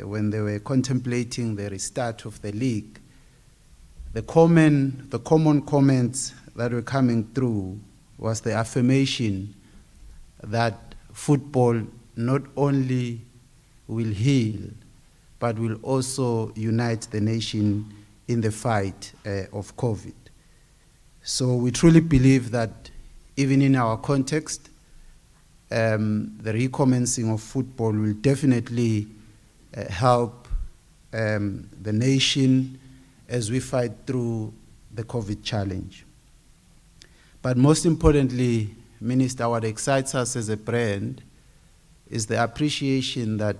when they were contemplating the restart of the league, the common comments that were coming through was the affirmation that football not only will heal, but will also unite the nation in the fight of COVID. So we truly believe that even in our context, the recommencing of football will definitely help the nation as we fight through the COVID challenge. But most importantly, Minister, what excites us as a brand is the appreciation that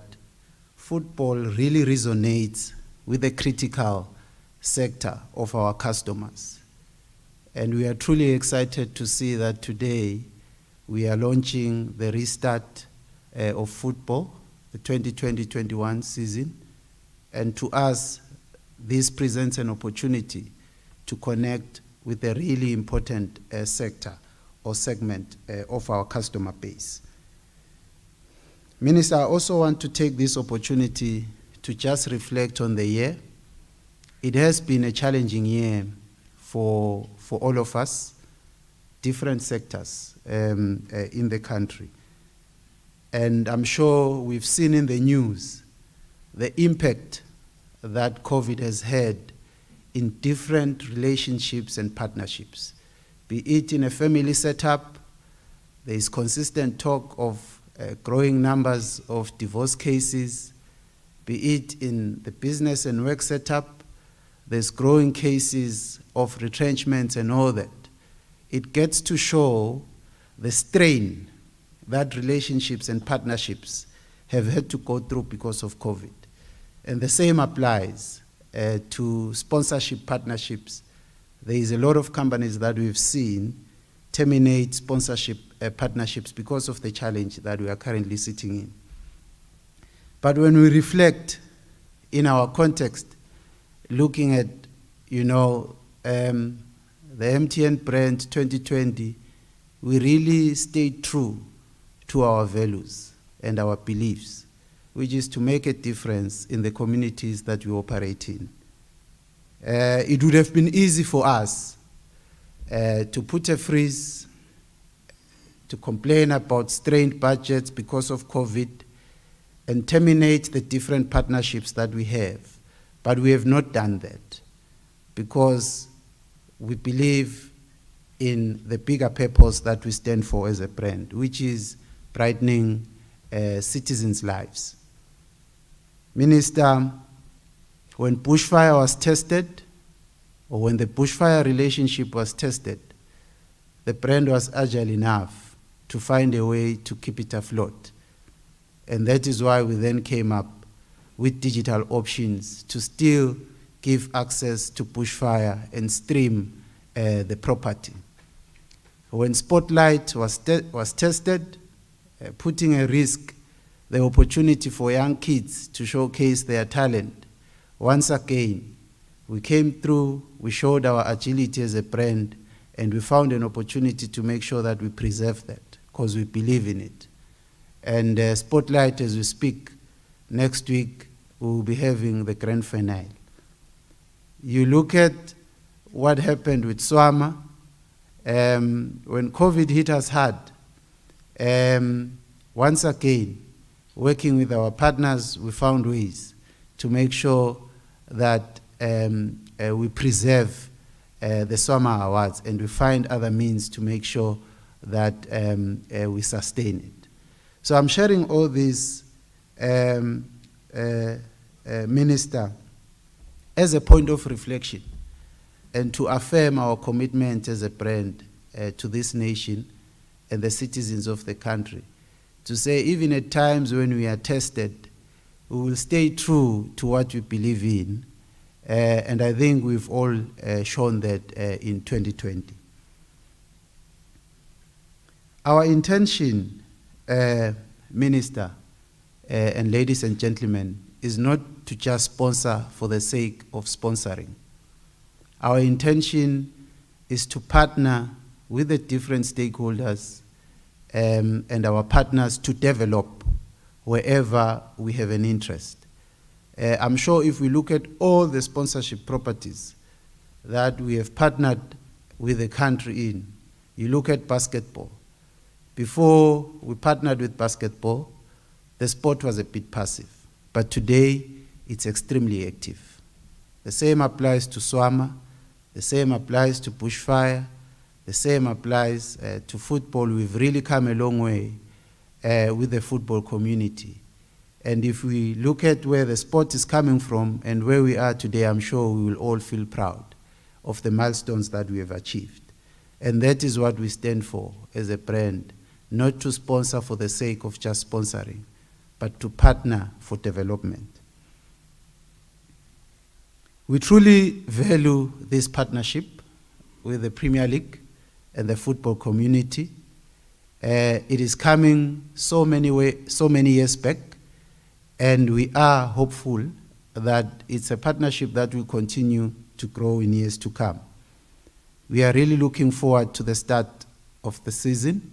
football really resonates with the critical sector of our customers. And we are truly excited to see that today we are launching the restart of football, the 2020-21 season. And to us, this presents an opportunity to connect with a really important sector or segment of our customer base. Minister, I also want to take this opportunity to just reflect on the year. It has been a challenging year for all of us, different sectors in the country. And I'm sure we've seen in the news the impact that COVID has had in different relationships and partnerships. Be it in a family setup, there is consistent talk of growing numbers of divorce cases. Be it in the business and work setup, there's growing cases of retrenchments and all that. It gets to show the strain that relationships and partnerships have had to go through because of COVID. And the same applies to sponsorship partnerships. There is a lot of companies that we've seen terminate sponsorship partnerships because of the challenge that we are currently sitting in. But when we reflect in our context, looking at, the MTN brand 2020, we really stayed true to our values and our beliefs, which is to make a difference in the communities that we operate in. It would have been easy for us to put a freeze, to complain about strained budgets because of COVID, and terminate the different partnerships that we have. But we have not done that because we believe in the bigger purpose that we stand for as a brand, which is brightening citizens' lives. Minister, when bushfire was tested, or when the bushfire relationship was tested, the brand was agile enough to find a way to keep it afloat. And that is why we then came up with digital options to still give access to bushfire and stream the property. When Spotlight was tested, putting at risk the opportunity for young kids to showcase their talent, once again, we came through, we showed our agility as a brand, and we found an opportunity to make sure that we preserve that because we believe in it. And Spotlight, as we speak, next week, we will be having the grand finale. You look at what happened with Swama, when COVID hit us hard, once again, working with our partners, we found ways to make sure that we preserve the Swama Awards and we find other means to make sure that we sustain it. So I'm sharing all this, Minister, as a point of reflection and to affirm our commitment as a brand to this nation and the citizens of the country. To say even at times when we are tested, we will stay true to what we believe in. And I think we've all shown that in 2020. Our intention, Minister, and ladies and gentlemen, is not to just sponsor for the sake of sponsoring. Our intention is to partner with the different stakeholders and our partners to develop wherever we have an interest. I'm sure if we look at all the sponsorship properties that we have partnered with the country in, you look at basketball. Before we partnered with basketball, the sport was a bit passive, but today it's extremely active. The same applies to Swama, the same applies to bushfire, the same applies to football. We've really come a long way with the football community. And if we look at where the sport is coming from and where we are today, I'm sure we will all feel proud of the milestones that we have achieved. And that is what we stand for as a brand, not to sponsor for the sake of just sponsoring, but to partner for development. We truly value this partnership with the Premier League and the football community. It is coming so many years back, and we are hopeful that it's a partnership that will continue to grow in years to come. We are really looking forward to the start of the season,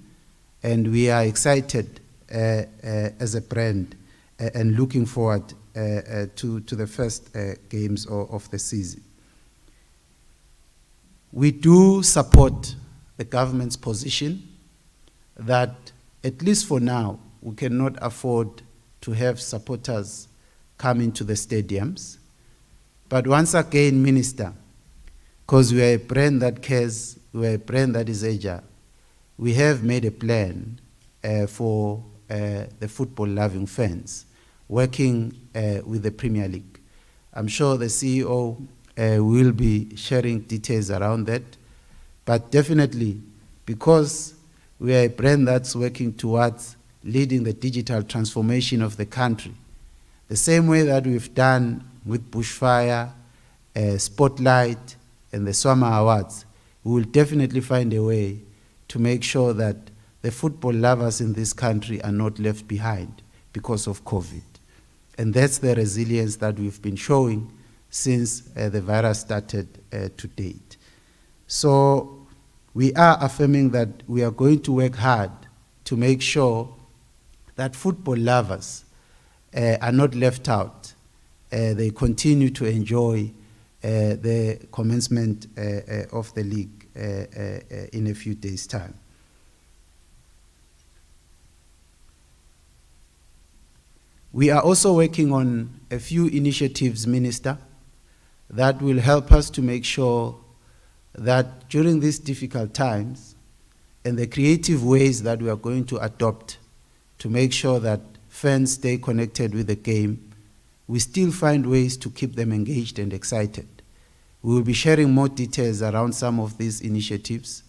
and we are excited as a brand and looking forward to the first games of the season. We do support the government's position that, at least for now, we cannot afford to have supporters come into the stadiums. But once again, Minister, because we are a brand that cares, we are a brand that is agile, we have made a plan for the football-loving fans, working with the Premier League. I'm sure the CEO will be sharing details around that, but definitely, because we are a brand that's working towards leading the digital transformation of the country, the same way that we've done with Bushfire, Spotlight, and the Swama Awards, we will definitely find a way to make sure that the football lovers in this country are not left behind because of COVID. And that's the resilience that we've been showing since the virus started to date. So we are affirming that we are going to work hard to make sure that football lovers are not left out. They continue to enjoy the commencement of the league in a few days' time. We are also working on a few initiatives, Minister, that will help us to make sure that during these difficult times and the creative ways that we are going to adopt to make sure that fans stay connected with the game, we still find ways to keep them engaged and excited. We will be sharing more details around some of these initiatives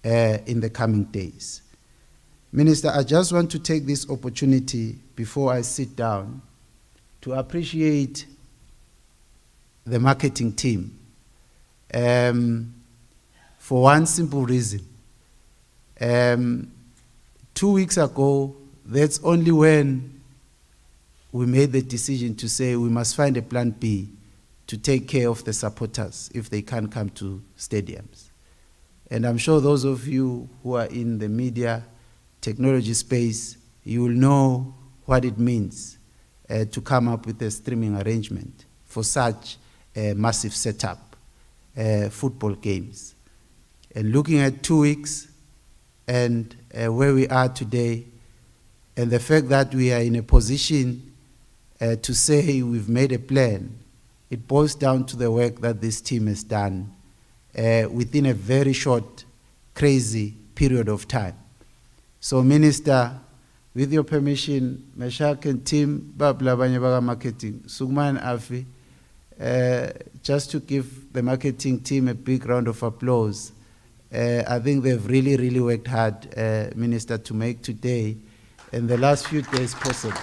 in the coming days. Minister, I just want to take this opportunity before I sit down to appreciate the marketing team for one simple reason. 2 weeks ago, that's only when we made the decision to say we must find a plan B to take care of the supporters if they can't come to stadiums. And I'm sure those of you who are in the media technology space, you will know what it means to come up with a streaming arrangement for such a massive setup, football games. And looking at 2 weeks and where we are today, and the fact that we are in a position to say we've made a plan, it boils down to the work that this team has done within a very short, crazy period of time. So, Minister, with your permission, Meshak and team, Babla Marketing, Sugman Afi, just to give the marketing team a big round of applause. I think they've really, really worked hard, Minister, to make today and the last few days possible.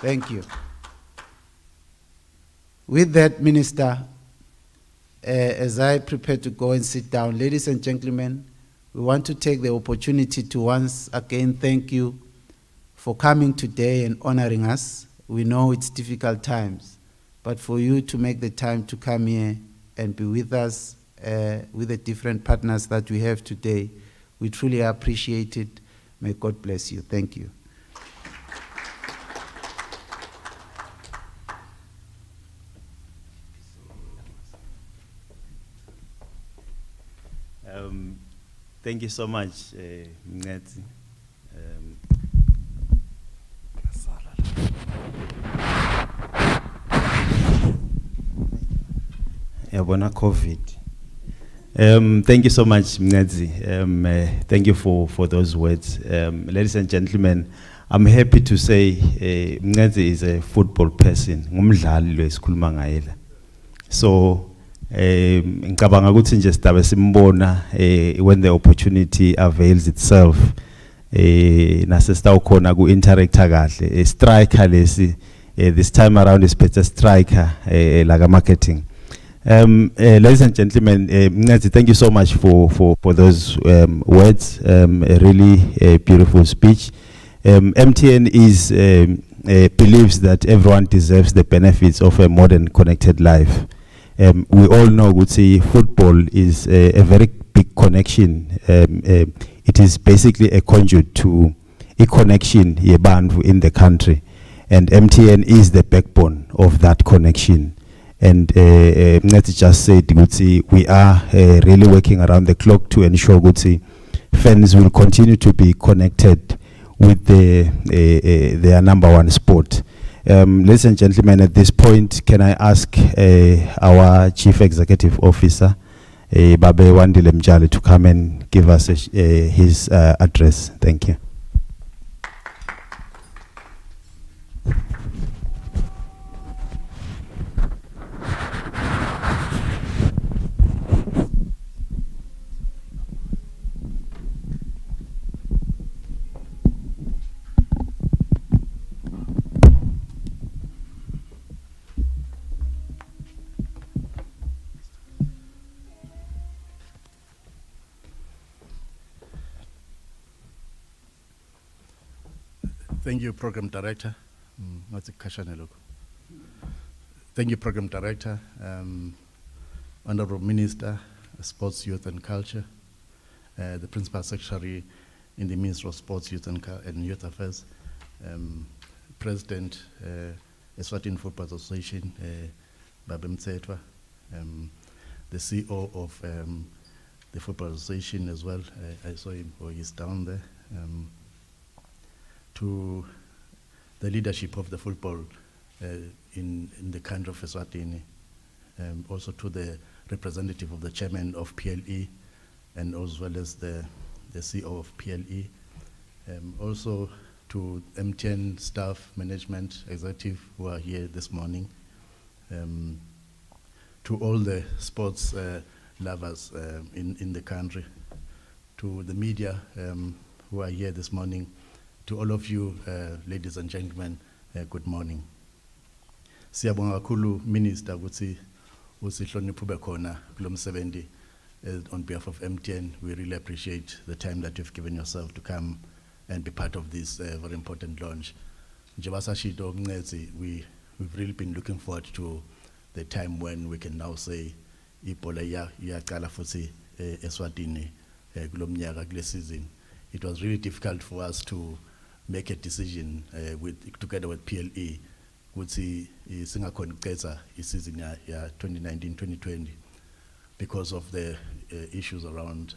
Thank you. With that, Minister, as I prepare to go and sit down, ladies and gentlemen, we want to take the opportunity to once again thank you for coming today and honoring us. We know it's difficult times, but for you to make the time to come here and be with us, with the different partners that we have today, we truly appreciate it. May God bless you. Thank you. Thank you so much, Mngeti. Yabona COVID. Thank you so much, Mngeti. Thank you for those words. Ladies and gentlemen, I'm happy to say Mngeti is a football person. Ngumdlali lo esikhuluma ngaye la. So ngicabanga ukuthi nje sidabe simbona when the opportunity avails itself nase sitawukhona ku interacta kahle striker lesi this time around is better striker like a marketing. Ladies and gentlemen, Mngeti, thank you so much for those words. A really beautiful speech. MTN is believes that everyone deserves the benefits of a modern connected life. We all know football is a very big connection. It is basically a conduit to a connection in the country, and MTN is the backbone of that connection. And let's just say we are really working around the clock to ensure fans will continue to be connected with their number one sport. Ladies and gentlemen, at this point, can I ask our Chief Executive Officer, Babe Wandile Mjali, to come and give us his address? Thank you. Thank you, Program Director. Thank you, Program Director, Honorable Minister, Sports, Youth and Culture, the Principal Secretary in the Ministry of Sports, Youth and Youth Affairs, President, Eswatini Football Association, Babem Tsetwa, the CEO of the Football Association as well. I saw him, he's down there. To the leadership of the football in the country of Eswatini, also to the representative of the chairman of PLE, and as well as the CEO of PLE, also to MTN staff, management, executive who are here this morning, to all the sports lovers in the country, to the media who are here this morning. To all of you, ladies and gentlemen, good morning. Siyabonga kakhulu Minister ukuthi usihloniphe ube khona kulo msebenzi. On behalf of MTN, we really appreciate the time that you've given yourself to come and be part of this very important launch. Njengoba sashido Mngeti, we've really been looking forward to the time when we can now say ibhola iyaqala futhi Eswatini kulo mnyaka kule season. It was really difficult for us to make a decision together with PLE ukuthi singakhona ukuqeda isizini ya 2019-2020 because of the issues around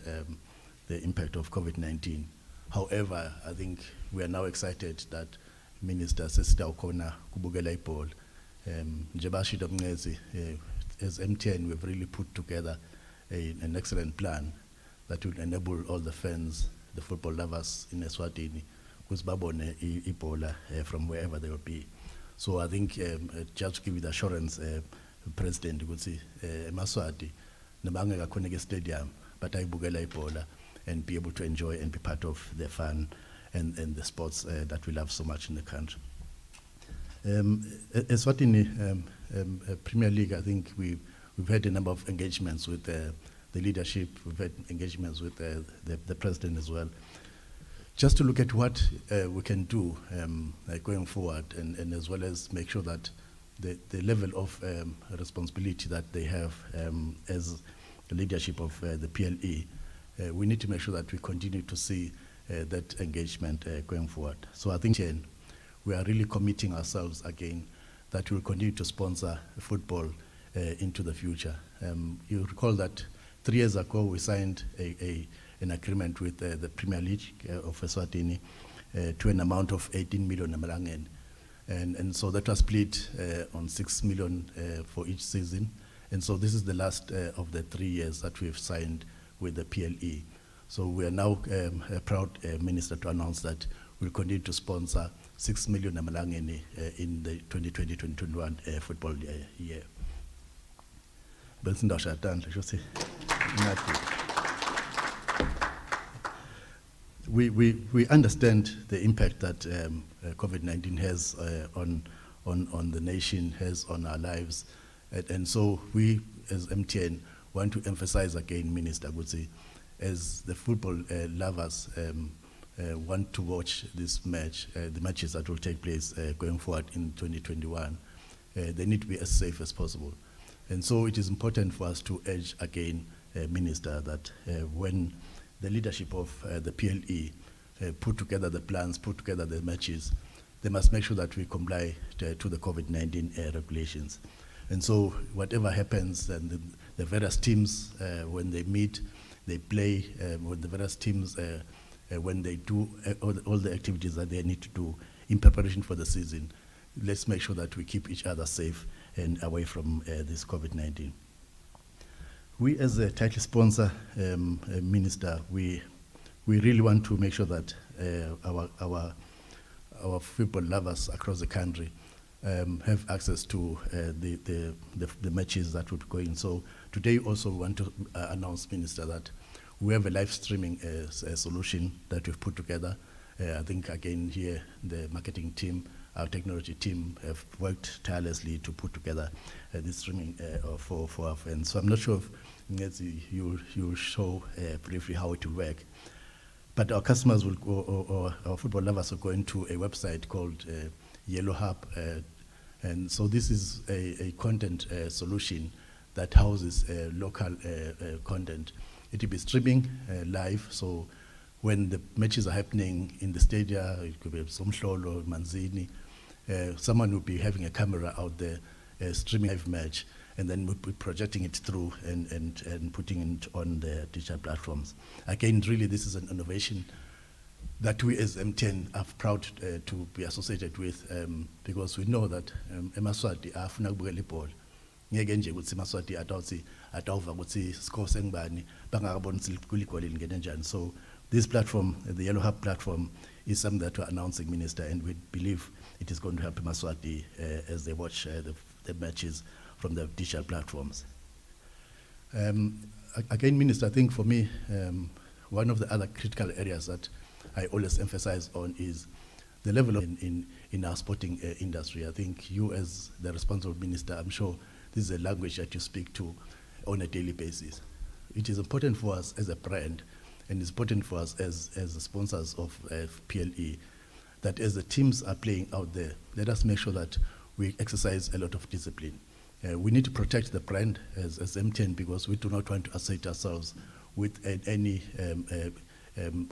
the impact of COVID-19. However, I think we are now excited that Minister sesitawukhona kubukela ibhola. Njengoba shilo Mngezi, as MTN we've really put together an excellent plan that will enable all the fans, the football lovers in Eswatini, babone ibhola from wherever they will be. So I think just to give you the assurance, President, ukuthi eMaswati nabangeka khona ke stadium but ayibukela ibhola and be able to enjoy and be part of the fun and the sports that we love so much in the country. Eswatini Premier League, I think we've had a number of engagements with the leadership. We've had engagements with the president as well, just to look at what we can do going forward, and as well as make sure that the level of responsibility that they have as the leadership of the PLE, we need to make sure that we continue to see that engagement going forward. So I think we are really committing ourselves again that we will continue to sponsor football into the future. You recall that 3 years ago, we signed an agreement with the Premier League of Eswatini to an amount of 18 million Namalangen. And so that was split on 6 million for each season. And so this is the last of the 3 years that we've signed with the PLE. So we are now proud, Minister, to announce that we'll continue to sponsor 6 million Namalangeni in the 2020-2021 football year. We understand the impact that COVID-19 has on the nation, has on our lives. And so we, as MTN, want to emphasize again, Minister Gutsi, as the football lovers want to watch this match, the matches that will take place going forward in 2021, they need to be as safe as possible. And so it is important for us to urge again, Minister, that when the leadership of the PLE put together the plans, put together the matches, they must make sure that we comply to the COVID-19 regulations. And so whatever happens, and the various teams, when they meet, they play, with the various teams, when they do all the activities that they need to do in preparation for the season, let's make sure that we keep each other safe and away from this COVID-19. We, as a title sponsor, Minister, we really want to make sure that our football lovers across the country have access to the matches that will be going. So today also we want to announce, Minister, that we have a live streaming solution that we've put together. I think again here the marketing team, our technology team have worked tirelessly to put together this streaming for our fans. So I'm not sure if you'll show briefly how it will work. But our customers will go, or our football lovers will go into a website called Yellow Hub. And so this is a content solution that houses local content. It will be streaming live, so when the matches are happening in the stadia, it could be Somhlolo or Manzini, someone will be having a camera out there streaming a live match, and then we'll be projecting it through and putting it on the digital platforms. Again, really, this is an innovation that we as MTN are proud to be associated with, because we know that eMaswati afuna ukubukela ibhola. Ngeke nje ukuthi eMaswati atawuva ukuthi score sengibani bangakaboni ukuthi kuligoli lingene njani. So this platform, the Yellow Hub platform, is something that we're announcing, Minister, and we believe it is going to help eMaswati as they watch the matches from the digital platforms. Again, Minister, I think for me, one of the other critical areas that I always emphasize on is the level of in our sporting industry. I think you, as the responsible minister, I'm sure this is a language that you speak to on a daily basis. It is important for us as a brand, and it's important for us as the sponsors of PLE, that as the teams are playing out there, let us make sure that we exercise a lot of discipline. We need to protect the brand as MTN, because we do not want to associate ourselves with any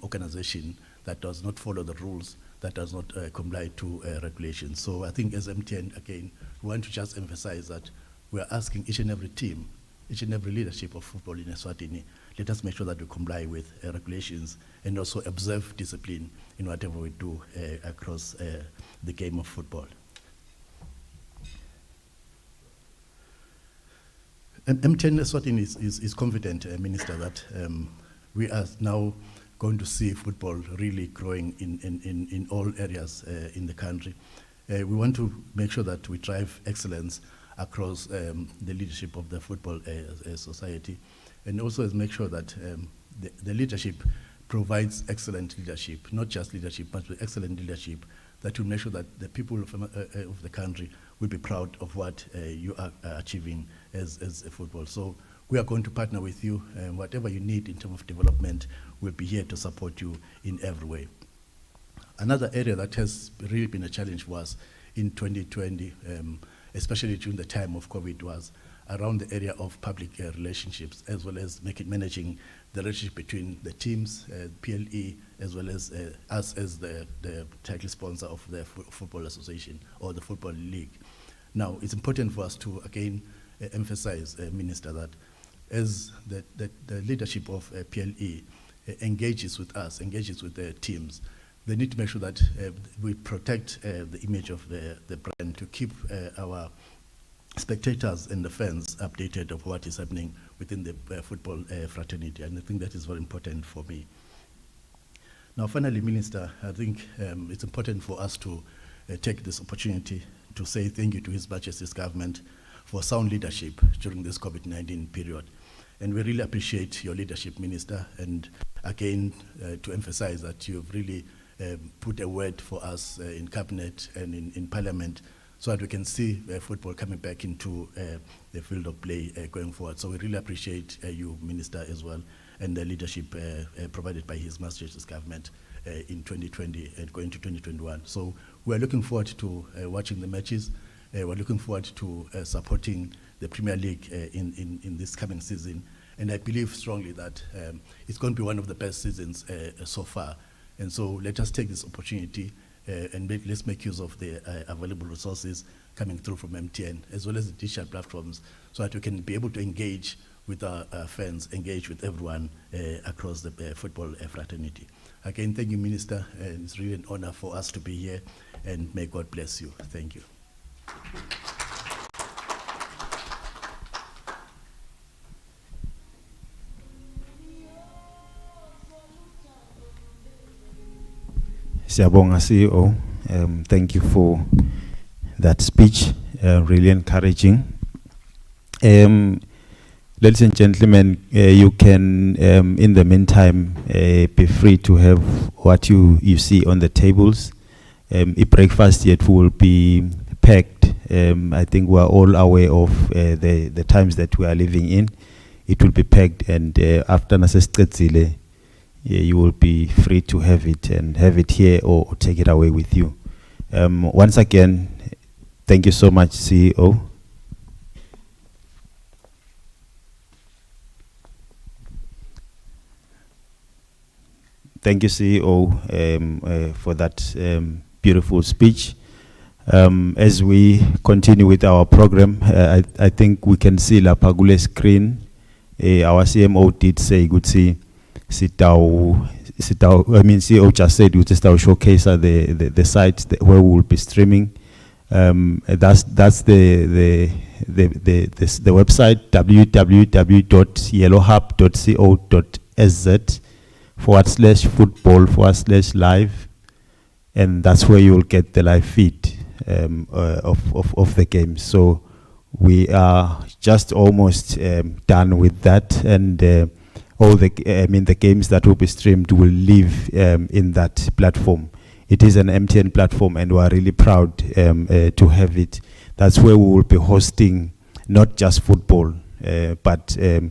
organization that does not follow the rules, that does not comply to regulations. So I think as MTN, again, we want to just emphasize that we are asking each and every team, each and every leadership of football in Eswatini, let us make sure that we comply with regulations and also observe discipline in whatever we do across the game of football. MTN Eswatini is confident, Minister, that we are now going to see football really growing in all areas in the country. We want to make sure that we drive excellence across the leadership of the football society, and also make sure that the leadership provides excellent leadership, not just leadership, but excellent leadership that will make sure that the people of the country will be proud of what you are achieving as a football. So we are going to partner with you, and whatever you need in terms of development, we'll be here to support you in every way. Another area that has really been a challenge for us in 2020, especially during the time of COVID, was around the area of public relationships, as well as managing the relationship between the teams, PLE, as well as us as the title sponsor of the Football Association or the Football League. Now, it's important for us to, again, emphasize, Minister, that as the leadership of PLE engages with us, engages with the teams, they need to make sure that we protect the image of the brand, to keep our spectators and the fans updated of what is happening within the football fraternity. And I think that is very important for me. Now, finally, Minister, I think it's important for us to take this opportunity to say thank you to His Majesty's government for sound leadership during this COVID-19 period. And we really appreciate your leadership, Minister, and again, to emphasize that you've really put a word for us in Cabinet and in Parliament, so that we can see football coming back into the field of play going forward. So we really appreciate you, Minister, as well, and the leadership provided by His Majesty's government in 2020 and going to 2021. So we're looking forward to watching the matches. We're looking forward to supporting the Premier League in this coming season. And I believe strongly that it's going to be one of the best seasons so far. And so let us take this opportunity and let's make use of the available resources coming through from MTN, as well as the digital platforms, so that we can be able to engage with our fans, engage with everyone across the football fraternity. Again, thank you, Minister, and it's really an honor for us to be here, and may God bless you. Thank you. Siyabonga CEO, thank you for that speech, really encouraging. Ladies and gentlemen, you can, in the meantime, be free to have what you see on the tables. Breakfast yet will be packed. I think we are all aware of the times that we are living in. It will be packed, and after Nasesqedzile, you will be free to have it and have it here or take it away with you. Once again, thank you so much, CEO. Thank you, CEO, for that beautiful speech. As we continue with our program, I think we can see La Pagule screen. Our CMO did say, good see. CEO just said we just showcase the site where we will be streaming. That's the website www.yellowhub.co.sz/football/live, and that's where you will get the live feed of the game. So we are just almost done with that, and all the games that will be streamed will live in that platform. It is an MTN platform, and we are really proud to have it. That's where we will be hosting not just football, but a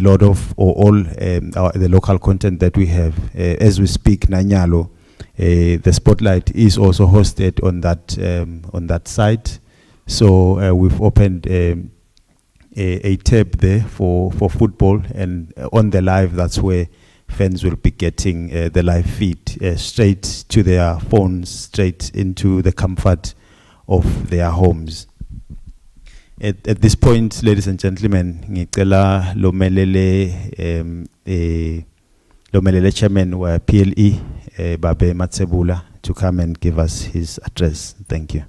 lot of all the local content that we have. As we speak, Nanyalo, the Spotlight is also hosted on that site. So we've opened a tab there for football, and on the live, that's where fans will be getting the live feed straight to their phones, straight into the comfort of their homes. At this point, ladies and gentlemen, ngicela lomelele chairman wa PLE, Babe Matsebula, to come and give us his address. Thank you.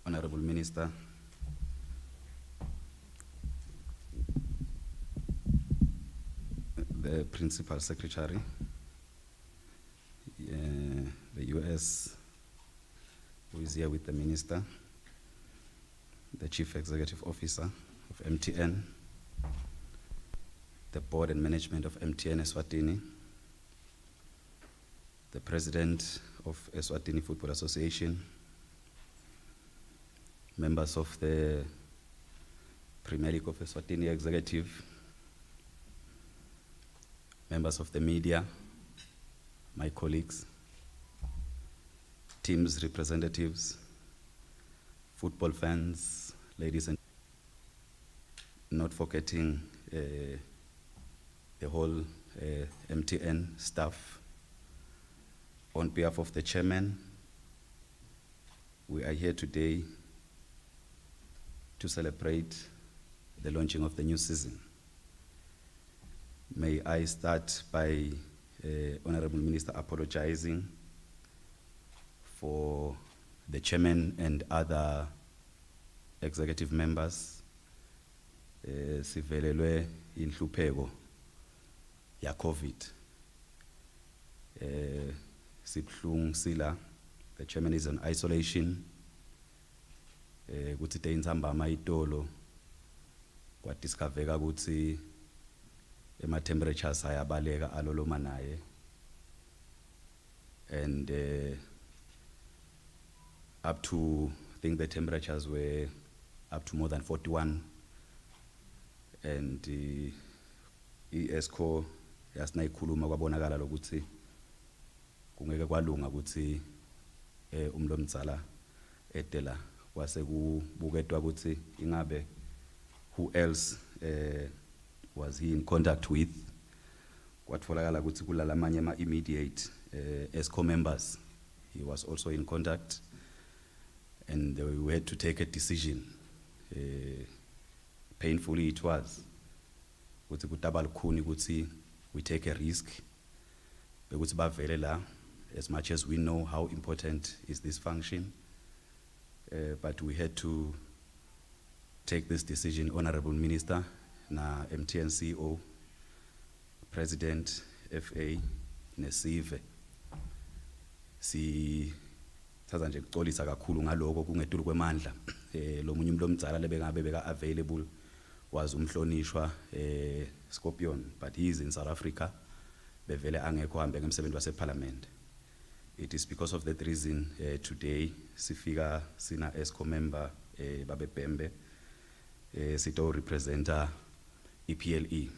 Honorable Minister, the Principal Secretary, the US, who is here with the Minister, the Chief Executive Officer of MTN, the Board and Management of MTN Eswatini, the President of Eswatini Football Association, members of the Premier League of Eswatini Executive, members of the media, my colleagues, teams representatives, football fans, ladies and not forgetting the whole MTN staff. On behalf of the chairman, we are here today to celebrate the launching of the new season. May I start by Honorable Minister apologizing for the chairman and other executive members. Sivelelwe inhlupheko ya COVID. Sibhlungu sila, the chairman is on isolation. Kuthi te inzambama itolo kwa discovereka kuthi ema temperatures ayabaleka aloloma naye, and up to, I think the temperatures were up to more than 41, and ESCO yasinayikhuluma kwabonakala lokuthi kungeke kwalunga ukuthi umlomdzala etela kwase kubuketwa ukuthi ingabe who else was he in contact with. Kwatfolakala ukuthi kulalamanye ama immediate ESCO members he was also in contact, and we had to take a decision. Painfully it was ukuthi kutaba lukhuni ukuthi we take a risk bekuthi bavele la, as much as we know how important is this function, but we had to take this decision. Honorable Minister na MTN CEO, President FA nesive si thatha nje kuxolisa kakhulu ngaloko kungetulu kwemandla. Lo munye umuntu omdzala lebengabe beka available was umhlonishwa Scorpion, but he is in South Africa, bevele angekho hambe ngemsebenzi wase parliament. It is because of that reason today sifika sina ESCO member babe Pembe sito representa PLE.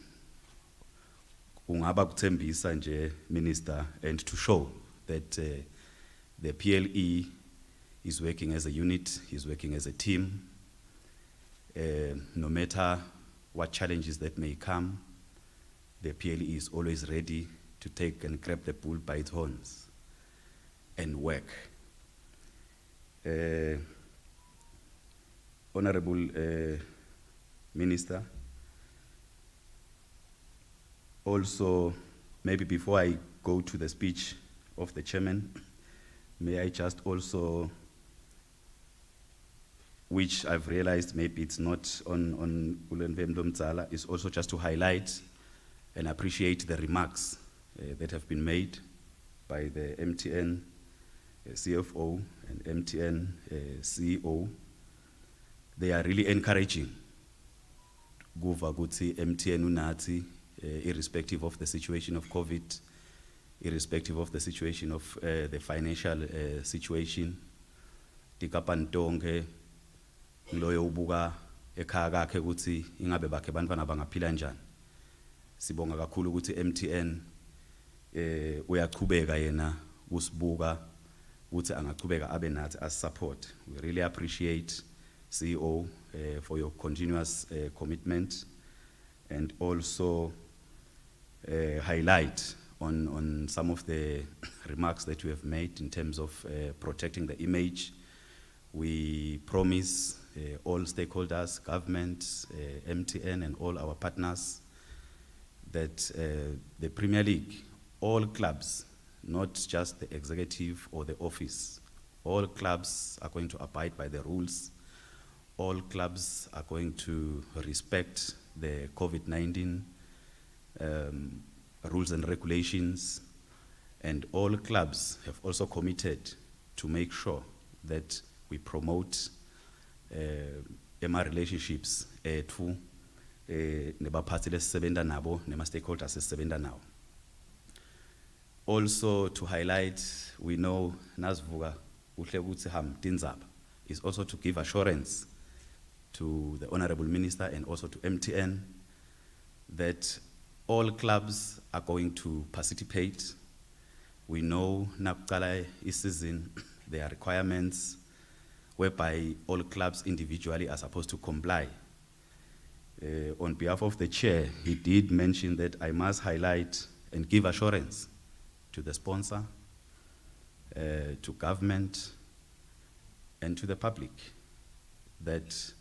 Ungaba kuthembisa nje minister, and to show that the PLE is working as a unit, is working as a team. No matter what challenges that may come, the PLE is always ready to take and grab the bull by its horns and work. Honorable Minister, also, maybe before I go to the speech of the chairman, may I just also, which I've realized maybe it's not on Ulenve Mdomdzala, is also just to highlight and appreciate the remarks that have been made by the MTN CFO and MTN CEO. They are really encouraging. Guva guti MTN unati, irrespective of the situation of COVID, irrespective of the situation of the financial situation. Tikapantonge loyo ubuka ekhaya kakhe ukuthi ingabe bakhe bantwana bangaphila njani. Sibonga kakhulu ukuthi MTN uyaqhubeka yena usibuka ukuthi angaqhubeka abe nathi as support. We really appreciate CEO for your continuous commitment, and also highlight on some of the remarks that you have made in terms of protecting the image. We promise all stakeholders, government, MTN and all our partners that the Premier League, all clubs, not just the executive or the office, all clubs are going to abide by the rules. All clubs are going to respect the COVID-19 rules and regulations, and all clubs have also committed to make sure that we promote relationships to nebaphathi lesisebenta nabo nema stakeholders esisebenta nawo. Also to highlight, we know Nasvuka uhle ukuthi ham tindzaba is also to give assurance to the Honorable Minister and also to MTN that all clubs are going to participate. We know nakuqala season there are requirements whereby all clubs individually are supposed to comply. On behalf of the chair, he did mention that I must highlight and give assurance to the sponsor, to government, and to the public that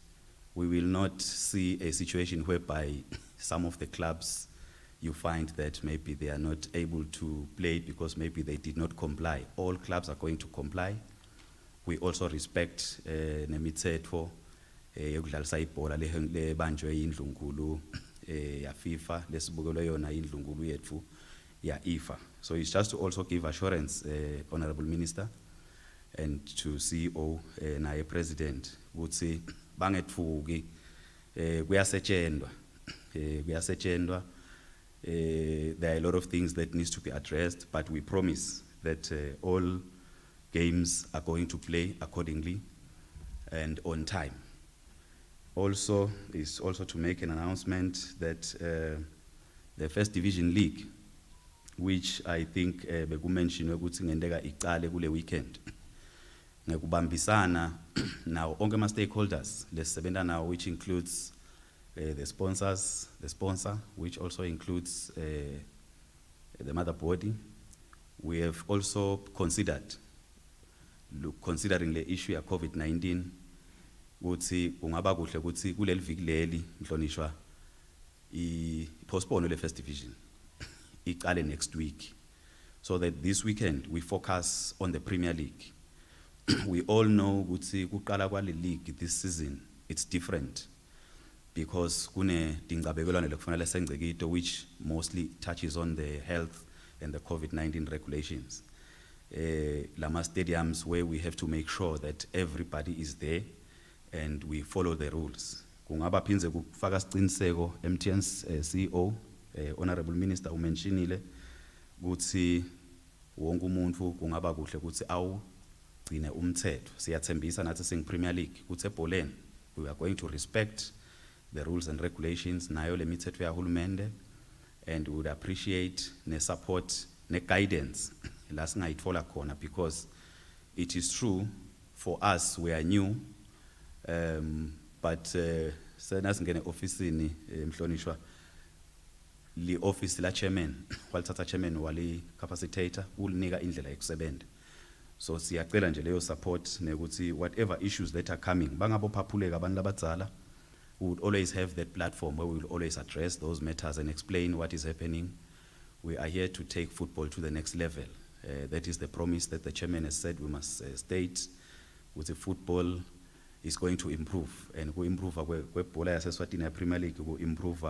we will not see a situation whereby some of the clubs you find that maybe they are not able to play because maybe they did not comply. All clubs are going to comply. We also respect nemithetho yokudlalisa ibhola lebanjwe indlunkulu ya FIFA lesibukelwe yona indlunkulu yethu ya IFA. So it's just to also give assurance, Honorable Minister, and to CEO naye President ukuthi bangetfuki kuyasetshenzwa kuyasetshenzwa. There are a lot of things that needs to be addressed, but we promise that all games are going to play accordingly and on time. Also, is also to make an announcement that the First Division League, which I think bekumentionwe ukuthi ngendeka iqale kule weekend, ngekubambisana now onke ama stakeholders lesebenta now, which includes the sponsors, the sponsor, which also includes the mother body. We have also considered, considering the issue of COVID-19, ukuthi kungaba kuhle ukuthi kuleli viki leli Mhlonishwa postpone the First Division iqale next week, so that this weekend we focus on the Premier League. We all know ukuthi kuqala kwale league this season it's different because kune dingabekelwane lekufanele sengcekito which mostly touches on the health and the COVID-19 regulations. Lama stadiums where we have to make sure that everybody is there and we follow the rules. Kungaba phinze kufaka isiqiniseko MTN's CEO, Honorable Minister umentionile ukuthi wonke umuntu kungaba kuhle ukuthi awugcine umthetho. Siyathembisa nathi sing Premier League ukuthi ebholeni we are going to respect the rules and regulations nayo le mithetho yahulumende, and we would appreciate ne support ne guidance la singayithola khona, because it is true for us we are new, but sena singene officeini Mhlonishwa li office la chairman walithatha chairman wali capacitator ulinika indlela yokusebenza. So siyacela nje leyo support nekuthi whatever issues that are coming bangabophaphuleka abantu labadzala, we would always have that platform where we will always address those matters and explain what is happening. We are here to take football to the next level. That is the promise that the chairman has said we must state with the football is going to improve, and we improve kwebhola yaseSwatini Premier League, we improve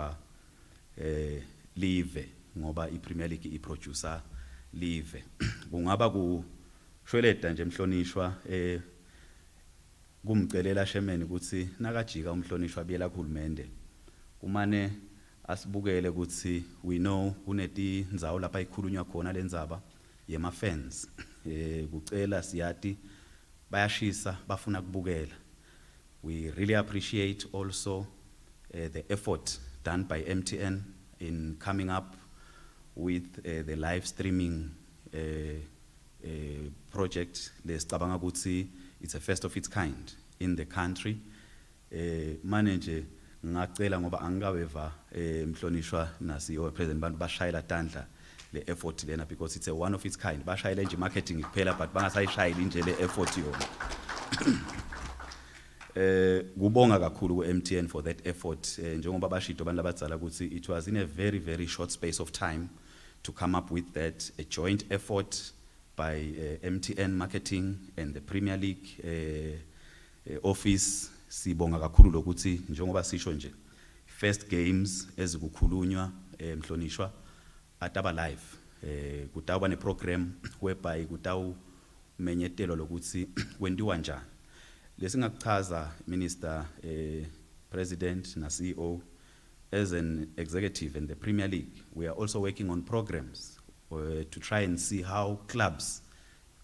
live ngoba iPremier League iproducer live. Kungaba kushweleda nje Mhlonishwa kumcelela chairman ukuthi nakajika uMhlonishwa biyela kuhulumende kumane asibukele ukuthi we know kuneti ndzawo lapha ikhulunywa khona lendzaba yema fans kucela siyati bayashisa bafuna kubukela. We really appreciate also the effort done by MTN in coming up with the live streaming project. Lesicabanga ukuthi it's a first of its kind in the country. Manager ngacela ngoba angikaweva Mhlonishwa nasi president bantu bashayela tandla le effort lena, because it's a one of its kind. Bashayela nje marketing kuphela but bangasayishayeli nje le effort yona. Kubonga kakhulu ku MTN for that effort, njengoba bashido abantu labadzala ukuthi it was in a very very short space of time to come up with that, a joint effort by MTN marketing and the Premier League office. Sibonga kakhulu lokuthi njengoba sisho nje first games ezikukhulunywa Mhlonishwa ataba live, kutawuba ne program whereby kutawu menyetelo lokuthi kwenziwa njani. Lesingakuchaza Minister, President na CEO, as an executive in the Premier League, we are also working on programs to try and see how clubs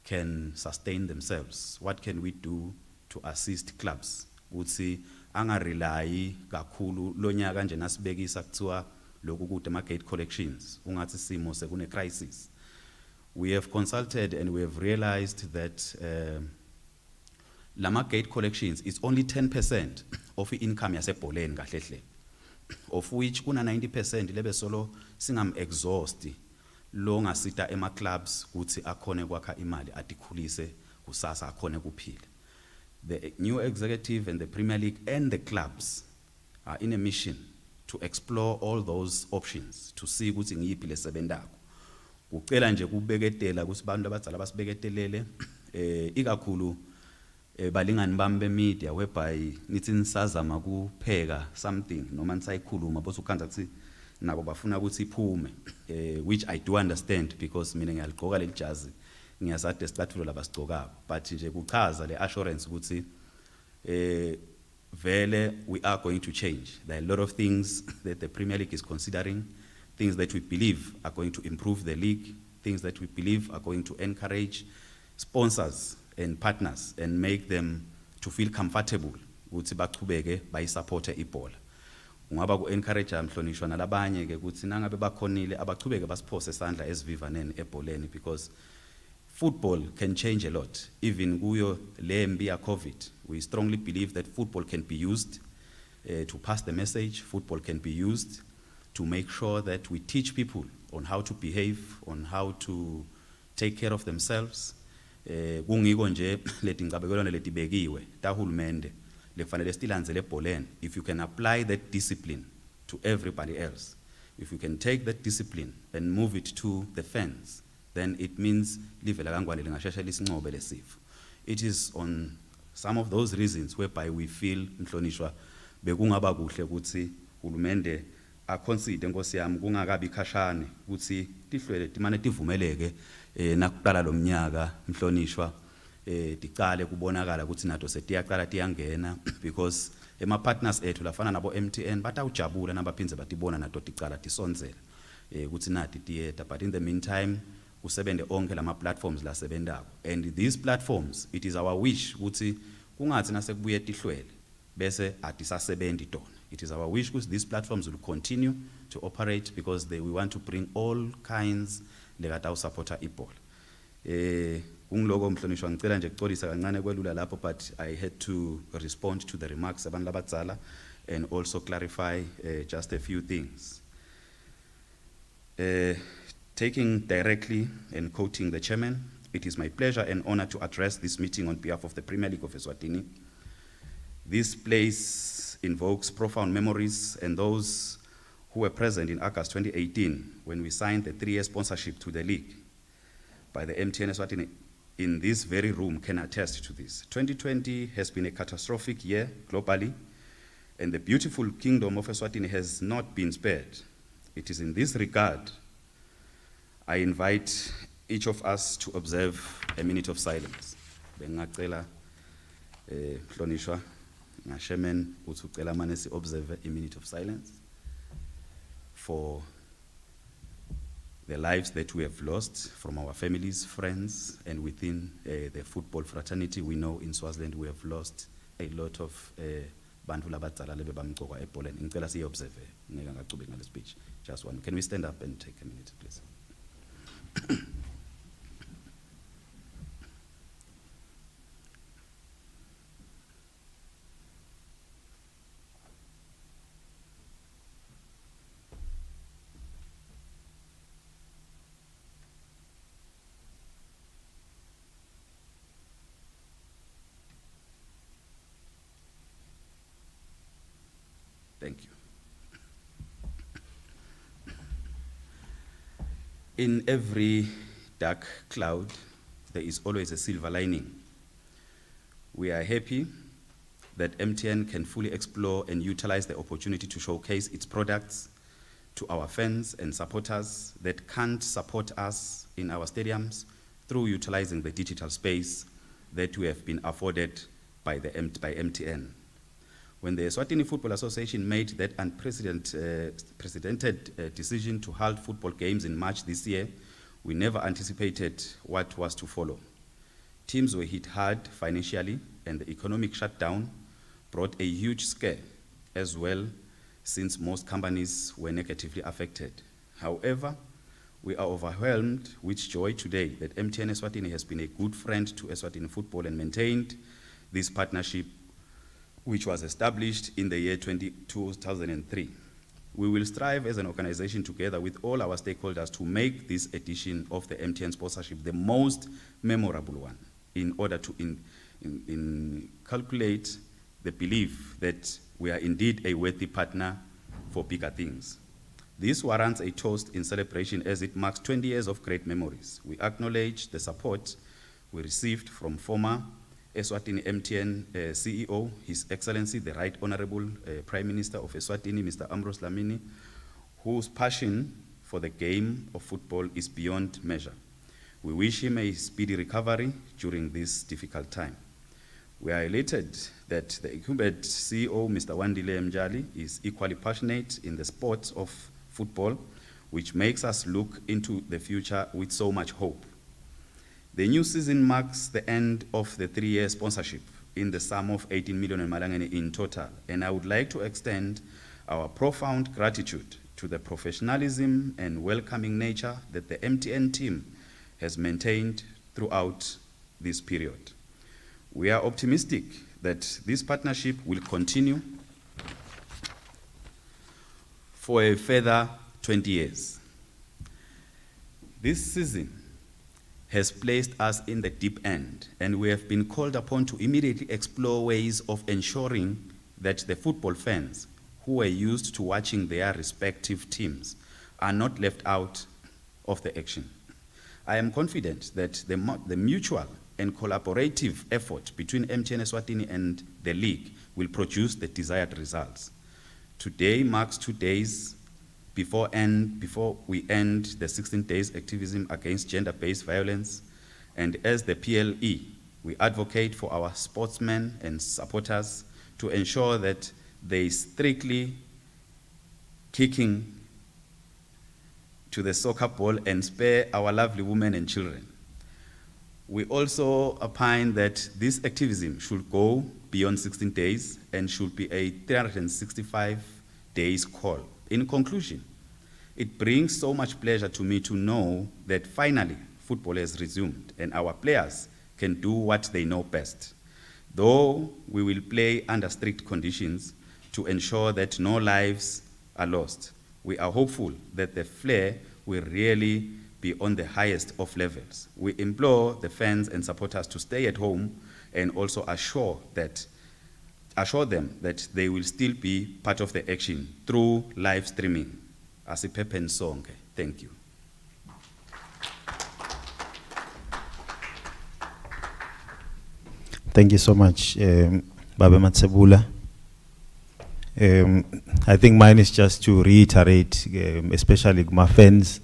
can sustain themselves. What can we do to assist clubs? Ukuthi anga rely kakhulu lonyaka nje nasibekisa kuthiwa lokhu kude ama gate collections ungathi simo sekune crisis. We have consulted and we have realized that lama gate collections is only 10% of income yasebholeni kahle hle. of which kuna 90% lebe solo singam exhaust lo ngasita ema clubs kuthi akhone kwakha imali atikhulise kusasa akhone kuphila. The new executive and the Premier League and the clubs are in a mission to explore all those options to see ukuthi ngiyiphi lesebendako. Ucela nje kubeketela ukuthi abantu abadzala basibeketelele ikakhulu balingani bami bemedia whereby nithi nisazama kupheka something noma nisayikhuluma bose ukhanza ukuthi nabo bafuna ukuthi iphume, which I do understand because mina ngiyaliqoka lelijazi ngiyasade sicathulo labasigcokako, but nje kuchaza le assurance ukuthi vele we are going to change. There are a lot of things that the Premier League is considering, things that we believe are going to improve the league, things that we believe are going to encourage sponsors and partners and make them to feel comfortable ukuthi baqhubeke bayisupporte ibhola. Ungaba ku-encourage mhlonishwa nalabanye ke ukuthi nangabe bakhonile abachubeke basiphose esandla esivivaneni ebholeni, because football can change a lot. Even kuyo le mbi ya COVID, we strongly believe that football can be used to pass the message. Football can be used to make sure that we teach people on how to behave, on how to take care of themselves. Kungiko nje leti ngcabekelwane letibekiwe tahulumende lekufanele stilandzele ebholeni. If you can apply that discipline to everybody else, if you can take that discipline and move it to the fans, then it means live la kangwane lingasheshe lisincobe lesifo. It is on some of those reasons whereby we feel mhlonishwa bekungaba kuhle ukuthi hulumende aconsider nkosi yami kungakabi khashane ukuthi tihlwele timane tivumeleke nakuqala lo mnyaka mhlonishwa ticale kubonakala ukuthi nato setiyaqala tiyangena, because ema partners ethu lafana nabo MTN batawujabula nabaphinze batibona nato ticala tisonzela ukuthi nati tiyeta. But in the meantime usebende onke lama platforms la sebendako, and these platforms it is our wish ukuthi kungathi nasekubuye tihlwele bese atisasebendi tona. It is our wish because these platforms will continue to operate because we want to bring all kinds lekata supporta ibhola. Kungiloko mhlonishwa ngicela nje kuxolisa kancane kwelula lapho, but I had to respond to the remarks abantu labadzala and also clarify just a few things. Taking directly and quoting the chairman, it is my pleasure and honor to address this meeting on behalf of the Premier League of Eswatini. This place invokes profound memories and those who were present in August 2018 when we signed the 3-year sponsorship to the league by the MTN Eswatini in this very room can attest to this. 2020 has been a catastrophic year globally, and the beautiful kingdom of Eswatini has not been spared. It is in this regard I invite each of us to observe a minute of silence. Bengacela mhlonishwa ngashemen uthi ucela manje si observe a minute of silence for the lives that we have lost from our families, friends, and within the football fraternity. We know in Swaziland we have lost a lot of bantu labadzala lebe bamgcoka ebholeni. Ngicela siye observe ngeke ngacube ngale speech. Just one. Can we stand up and take a minute, please? Thank you. In every dark cloud, there is always a silver lining. We are happy that MTN can fully explore and utilize the opportunity to showcase its products to our fans and supporters that can't support us in our stadiums through utilizing the digital space that we have been afforded by MTN. When the Eswatini Football Association made that unprecedented decision to halt football games in March this year, we never anticipated what was to follow. Teams were hit hard financially, and the economic shutdown brought a huge scare as well, since most companies were negatively affected. However, we are overwhelmed with joy today that MTN Eswatini has been a good friend to Eswatini football and maintained this partnership, which was established in the year 2003. We will strive as an organization together with all our stakeholders to make this edition of the MTN sponsorship the most memorable one in order to calculate the belief that we are indeed a worthy partner for bigger things. This warrants a toast in celebration as it marks 20 years of great memories. We acknowledge the support we received from former Eswatini MTN CEO, His Excellency, the Right Honorable Prime Minister of Eswatini, Mr. Ambrose Lamini, whose passion for the game of football is beyond measure. We wish him a speedy recovery during this difficult time. We are elated that the incumbent CEO, Mr. Wandile Mjali, is equally passionate in the sport of football, which makes us look into the future with so much hope. The new season marks the end of the 3-year sponsorship in the sum of 18 million in total, and I would like to extend our profound gratitude to the professionalism and welcoming nature that the MTN team has maintained throughout this period. We are optimistic that this partnership will continue for a further 20 years. This season has placed us in the deep end, and we have been called upon to immediately explore ways of ensuring that the football fans who were used to watching their respective teams are not left out of the action. I am confident that the mutual and collaborative effort between MTN Eswatini and the league will produce the desired results. Today marks 2 days before we end the 16 days activism against gender-based violence, and as the PLE, we advocate for our sportsmen and supporters to ensure that they strictly kicking to the soccer ball and spare our lovely women and children. We also opine that this activism should go beyond 16 days and should be a 365 days call. In conclusion, it brings so much pleasure to me to know that finally football has resumed and our players can do what they know best. Though we will play under strict conditions to ensure that no lives are lost, we are hopeful that the flair will really be on the highest of levels. We implore the fans and supporters to stay at home and also assure them that they will still be part of the action through live streaming. Asiphephen sonke. Thank you. Thank you so much, Babe Matsebula. I think mine is just to reiterate, especially my fans,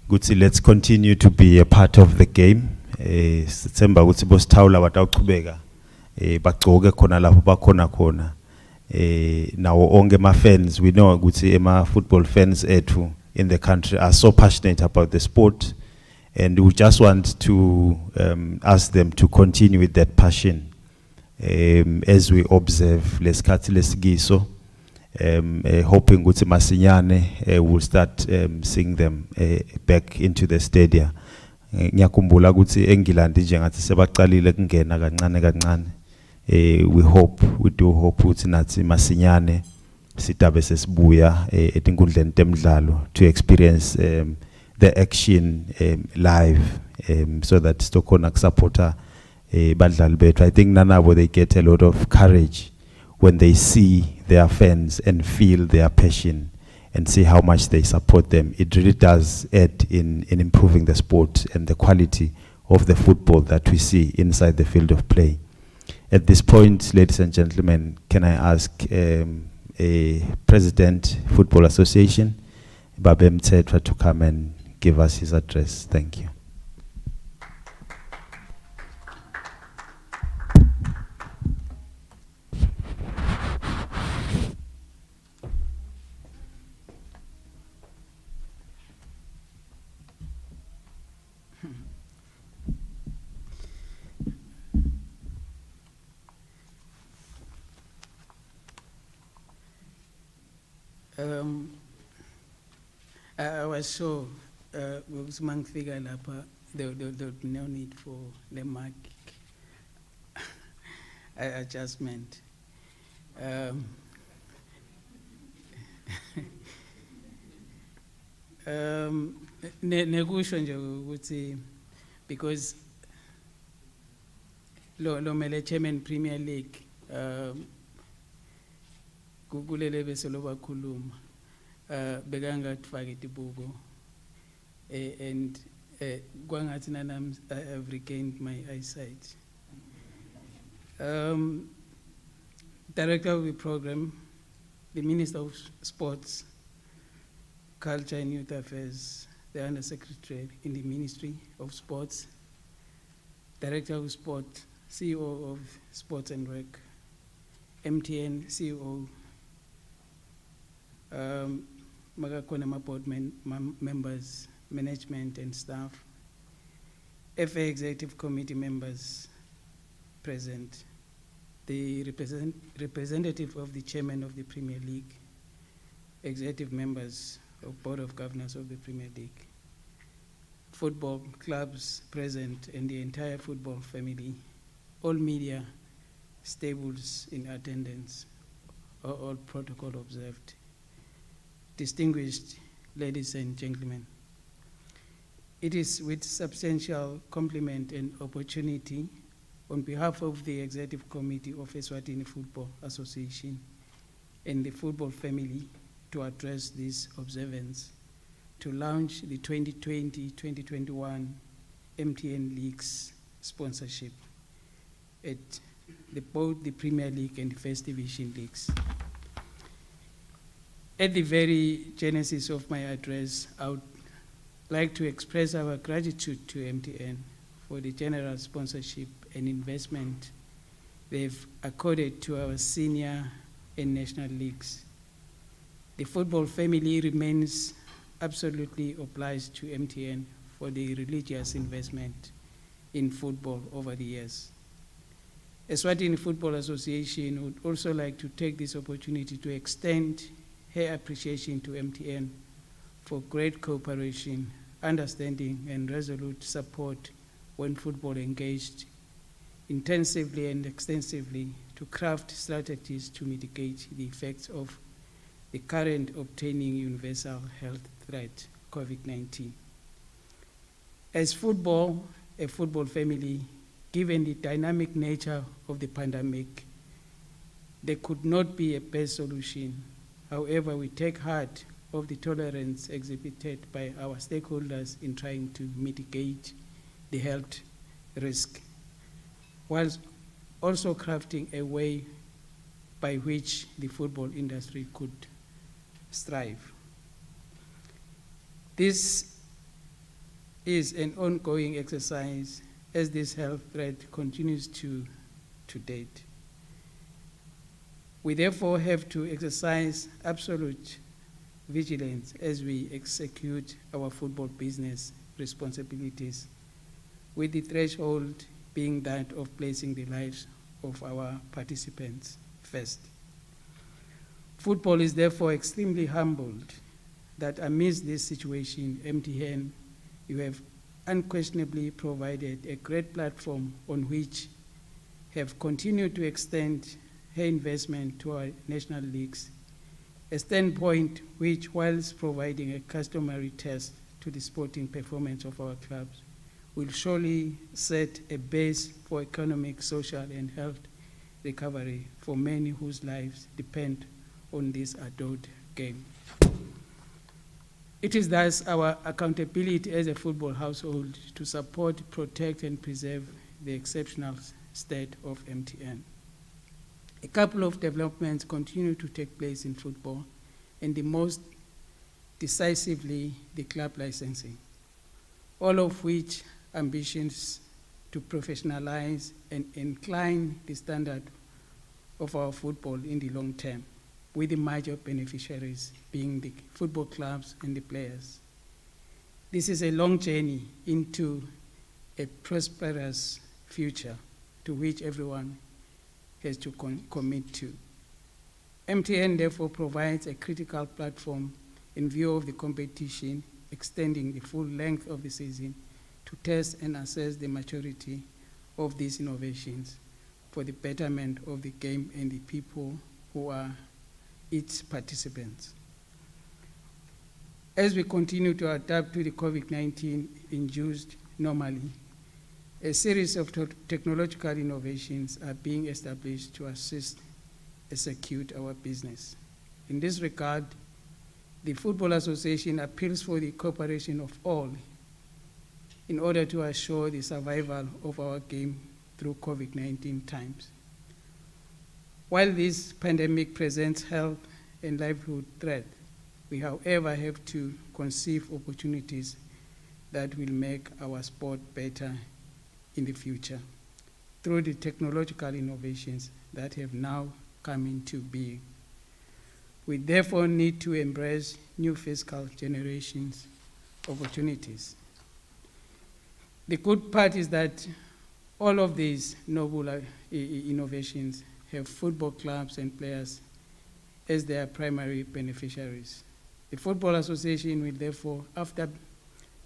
Gutsi, let's continue to be a part of the game. Setsemba Gutsi bosithawula batawuchubeka bagcoke khona lapho bakhona khona. Nawo onke ma fans, we know Gutsi ema football fans ethu in the country are so passionate about the sport, and we just want to ask them to continue with that passion as we observe lesikhathi lesikiso. Hoping ukuthi masinyane will start seeing them back into the stadium. Ngiyakhumbula ukuthi eNgilandi nje ngathi sebaqalile kungena kancane kancane. We do hope ukuthi nathi masinyane sitabe sesibuya etinkundleni temidlalo to experience the action live, so that sizokhona kusupporta badlali bethu. I think nanabo they get a lot of courage when they see their fans and feel their passion and see how much they support them. It really does add in improving the sport and the quality of the football that we see inside the field of play. At this point, ladies and gentlemen, can I ask a President Football Association, Babe Mthethwa, to come and give us his address. Thank you. I was sure because mangifika lapha there would be no need for the mark adjustment. Nekusho nje ukuthi because lo mele chairman Premier League kulele bese lo bakhuluma bekangathfaki tibuko and kwangathi nanami I've regained my eyesight. Director of the program, the Minister of Sports, Culture and Youth Affairs, the Under Secretary in the Ministry of Sports, Director of Sport, CEO of Sports and Rec, MTN CEO, Magakone board members, management and staff, FA Executive Committee members present, the representative of the Chairman of the Premier League, executive members of Board of Governors of the Premier League, football clubs present and the entire football family, all media stables in attendance, all protocol observed. Distinguished ladies and gentlemen, it is with substantial compliment and opportunity on behalf of the Executive Committee of Eswatini Football Association and the football family to address this observance to launch the 2020-2021 MTN League's sponsorship at both the Premier League and the First Division Leagues. At the very genesis of my address, I would like to express our gratitude to MTN for the generous sponsorship and investment they've accorded to our senior and national leagues. The football family remains absolutely obliged to MTN for the religious investment in football over the years. Eswatini Football Association would also like to take this opportunity to extend her appreciation to MTN for great cooperation, understanding, and resolute support when football engaged intensively and extensively to craft strategies to mitigate the effects of the current obtaining universal health threat, COVID-19. As a football family, given the dynamic nature of the pandemic, there could not be a best solution. However, we take heart of the tolerance exhibited by our stakeholders in trying to mitigate the health risk, whilst also crafting a way by which the football industry could strive. This is an ongoing exercise as this health threat continues to date. We therefore have to exercise absolute vigilance as we execute our football business responsibilities, with the threshold being that of placing the lives of our participants first. Football is therefore extremely humbled that amidst this situation, MTN, you have unquestionably provided a great platform on which have continued to extend her investment to our national leagues, a standpoint which, whilst providing a customary test to the sporting performance of our clubs, will surely set a base for economic, social, and health recovery for many whose lives depend on this adored game. It is thus our accountability as a football household to support, protect, and preserve the exceptional state of MTN. A couple of developments continue to take place in football, and the most decisively the club licensing, all of which ambitions to professionalize and incline the standard of our football in the long term, with the major beneficiaries being the football clubs and the players. This is a long journey into a prosperous future to which everyone has to commit to. MTN therefore provides a critical platform in view of the competition extending the full length of the season to test and assess the maturity of these innovations for the betterment of the game and the people who are its participants. As we continue to adapt to the COVID-19 induced anomaly, a series of technological innovations are being established to assist execute our business. In this regard, the Football Association appeals for the cooperation of all in order to assure the survival of our game through COVID-19 times. While this pandemic presents health and livelihood threat, we, however, have to conceive opportunities that will make our sport better in the future through the technological innovations that have now come into being. We therefore need to embrace new fiscal generations opportunities. The good part is that all of these noble innovations have football clubs and players as their primary beneficiaries. The Football Association will therefore, after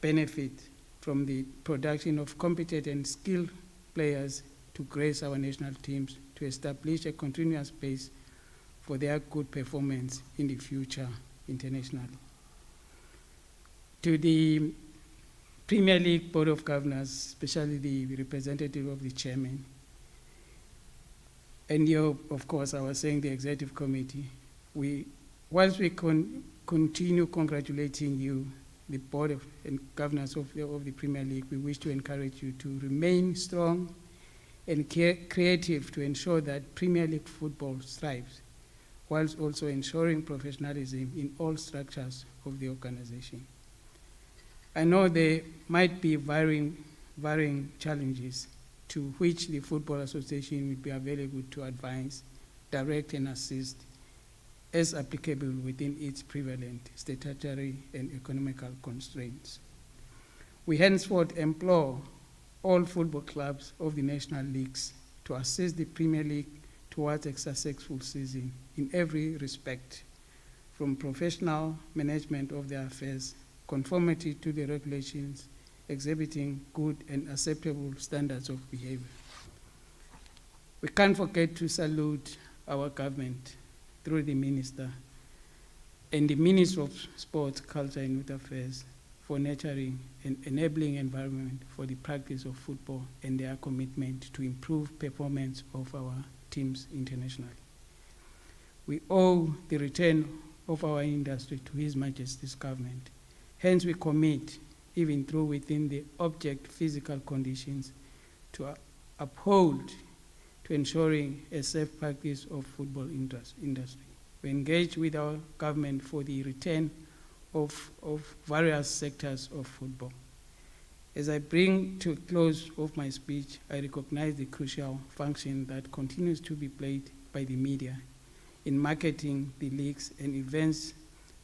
benefit from the production of competent and skilled players to grace our national teams, to establish a continuous base for their good performance in the future internationally. To the Premier League Board of Governors, especially the representative of the chairman, and you, of course, I was saying the executive committee, whilst we continue congratulating you, the board and governors of the Premier League, we wish to encourage you to remain strong and creative to ensure that Premier League football thrives, whilst also ensuring professionalism in all structures of the organization. I know there might be varying challenges to which the Football Association will be available to advise, direct and assist as applicable within its prevalent statutory and economical constraints. We henceforth implore all football clubs of the national leagues to assist the Premier League towards a successful season in every respect, from professional management of their affairs, conformity to the regulations, exhibiting good and acceptable standards of behavior. We can't forget to salute our government through the Minister and the Minister of Sports, Culture and Youth Affairs for nurturing an enabling environment for the practice of football and their commitment to improve performance of our teams internationally. We owe the return of our industry to His Majesty's government. Hence, we commit, even through within the object physical conditions, to uphold to ensuring a safe practice of football industry. We engage with our government for the return of various sectors of football. As I bring to a close of my speech, I recognize the crucial function that continues to be played by the media in marketing the leagues and events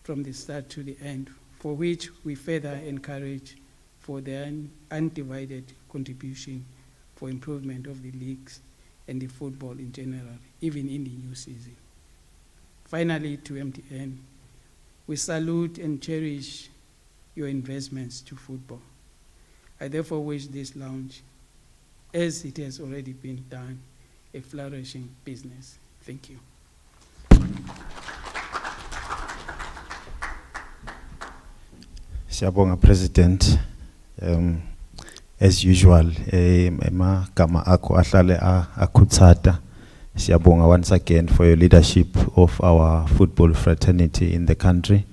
from the start to the end, for which we further encourage for their undivided contribution for improvement of the leagues and the football in general, even in the new season. Finally, to MTN, we salute and cherish your investments to football. I therefore wish this launch, as it has already been done, a flourishing business. Thank you. Siyabonga President. As usual, emagama akho ahlale akhutsata. Siyabonga once again for your leadership of our football fraternity in the country.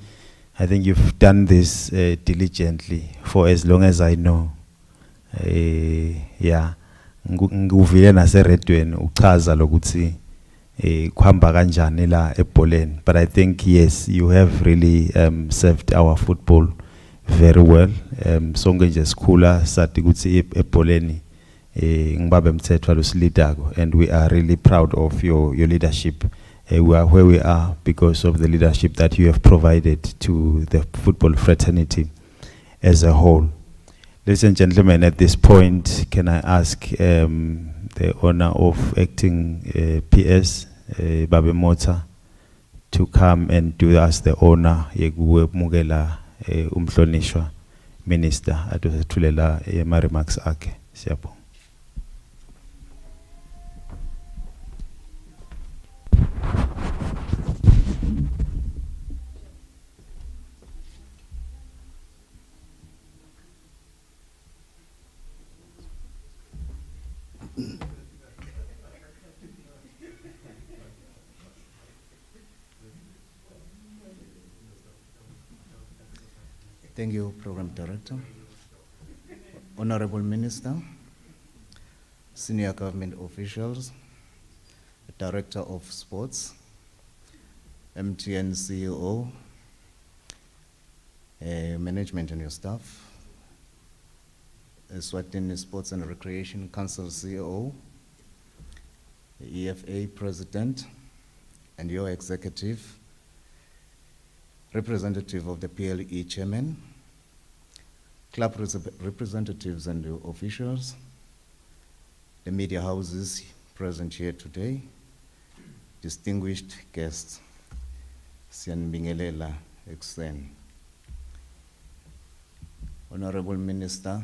I think you've done this diligently for as long as I know. Yeah, nguvile naseredweni uchaza lokuthi kuhamba kanjani la ebholeni. But I think yes, you have really served our football very well. Sonke nje sikhula sathi ukuthi ebholeni ngibabe mthethwa losilidako, and we are really proud of your leadership. We are where we are because of the leadership that you have provided to the football fraternity as a whole. Ladies and gentlemen, at this point, can I ask the owner of acting PS, Babe Mota, to come and do us the honor yekumukela umhlonishwa minister atuzethulela remarks akhe. Siyabonga. Thank you, Program Director. Honorable Minister, senior government officials, Director of Sports, MTN CEO, management and your staff, Swatini Sports and Recreation Council CEO, the EFA President, and your executive, representative of the PLE Chairman, club representatives and the officials, the media houses present here today, distinguished guests, Siyanibingelela ekuseni. Honorable Minister,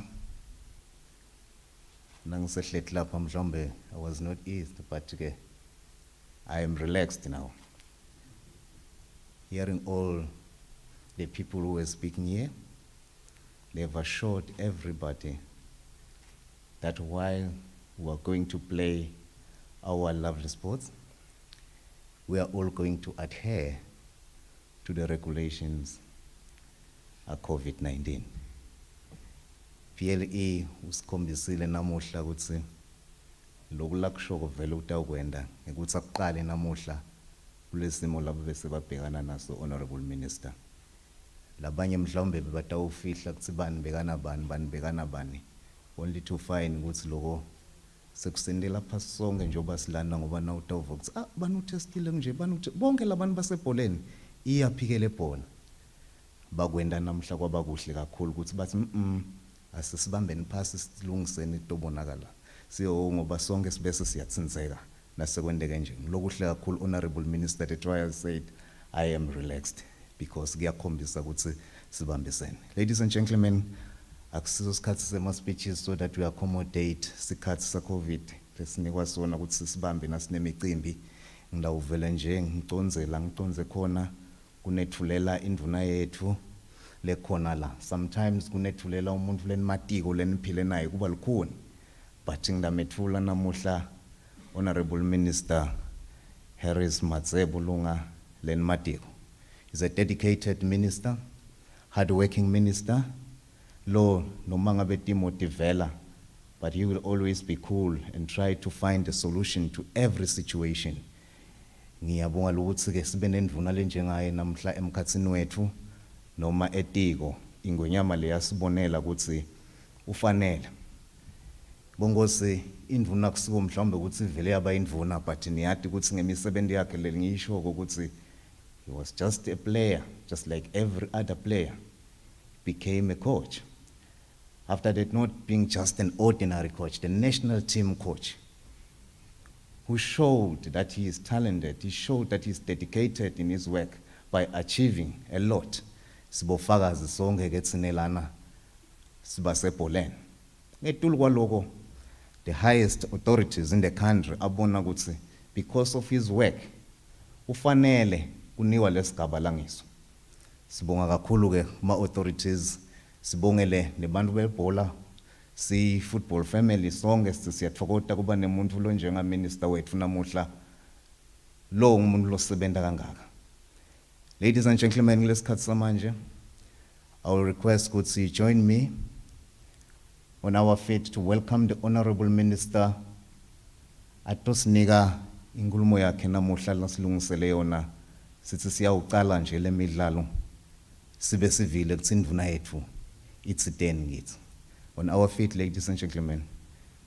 nangisehleti lapha mhlawumbe I was not eased, but I am relaxed now. Hearing all the people who were speaking here, they have assured everybody that while we are going to play our lovely sports, we are all going to adhere to the regulations of COVID-19. PLE usikhombisile namuhla ukuthi lokulakushoko vele utawukwenda ukuthi akuqale namuhla kulesimo labo bese babhekana naso, Honorable Minister. Labanye mhlawumbe bebatawufihla ukuthi bani bekana bani, only to find ukuthi loko sekusendela phasi sonke njengoba silana ngoba na utawuva ukuthi bani utestile nje, bonke labantu basebholeni iyaphike le bhola. Bakwenda namhla kwabakuhle kakhulu ukuthi bathi asisibambeni phasi silungiseni itobonakala. Siyo ngoba sonke sibese siyatsinzeka nasekwendeke nje. Lokuhle kakhulu, Honorable Minister, the trial said I am relaxed because kuyakhombisa ukuthi sibambisene. Ladies and gentlemen, akusizo sikhathi sema speeches so that we accommodate sikhathi sa COVID lesinikwa sona ukuthi sibambe nasinemicimbi. Ngidawuvela nje ngiconze khona kunethulela indvuna yethu lekhona la. Sometimes kunethulela umuntu lenimatiko leniphile naye kuba lukhuni, but ngidamethula namuhla Honorable Minister Harris Matsebo Lunga lenimatiko. He's a dedicated minister, hard-working minister, low noma ngabe demotivela, but he will always be cool and try to find a solution to every situation. Ngiyabonga ukuthi ke sibe nendvuna lenjengaye namhla emkhatsini wethu noma etiko ingonyama leyasibonela ukuthi ufanele. Bongosi indvuna kusiko mhlawumbe ukuthi vele yaba indvuna, but niyati ukuthi ngemisebenzi yakhe lengiyisho ukuthi he was just a player, just like every other player. Became a coach. After that, not being just an ordinary coach, the national team coach, who showed that he is talented, he showed that he is dedicated in his work by achieving a lot. Sibofakazi sonke ke tsinelana sibasebholeni. Ngetulu kwaloko, the highest authorities in the country abona ukuthi because of his work ufanele kuniwa lesigaba langiso. Sibonga kakhulu ke ma authorities, sibongele nebantu bebhola, si football family sonke siyathokoza kuba nemuntu lo njenga minister wethu namuhla lo umuntu losebenta kangaka. Ladies and gentlemen, ngesikhathi samanje, I will request ukuthi join me on our feet to welcome the Honorable Minister atosinika inkulumo yakhe namuhla lasilungisele yona. Sithi siyawuqala nje le midlalo sibe sivile ukuthi indvuna yethu it's 10 ngithi. On our feet, ladies and gentlemen,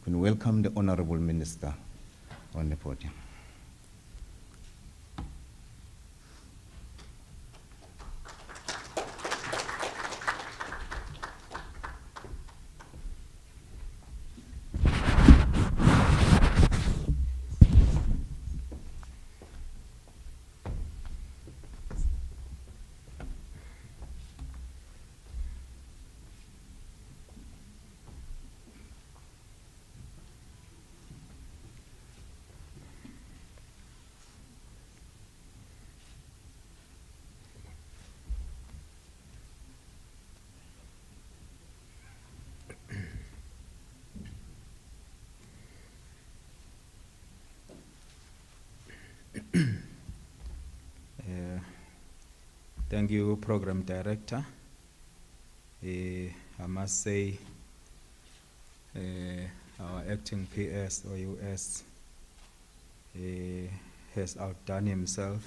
can we welcome the Honorable Minister on the podium. Thank you, Program Director. I must say our acting PS or US has outdone himself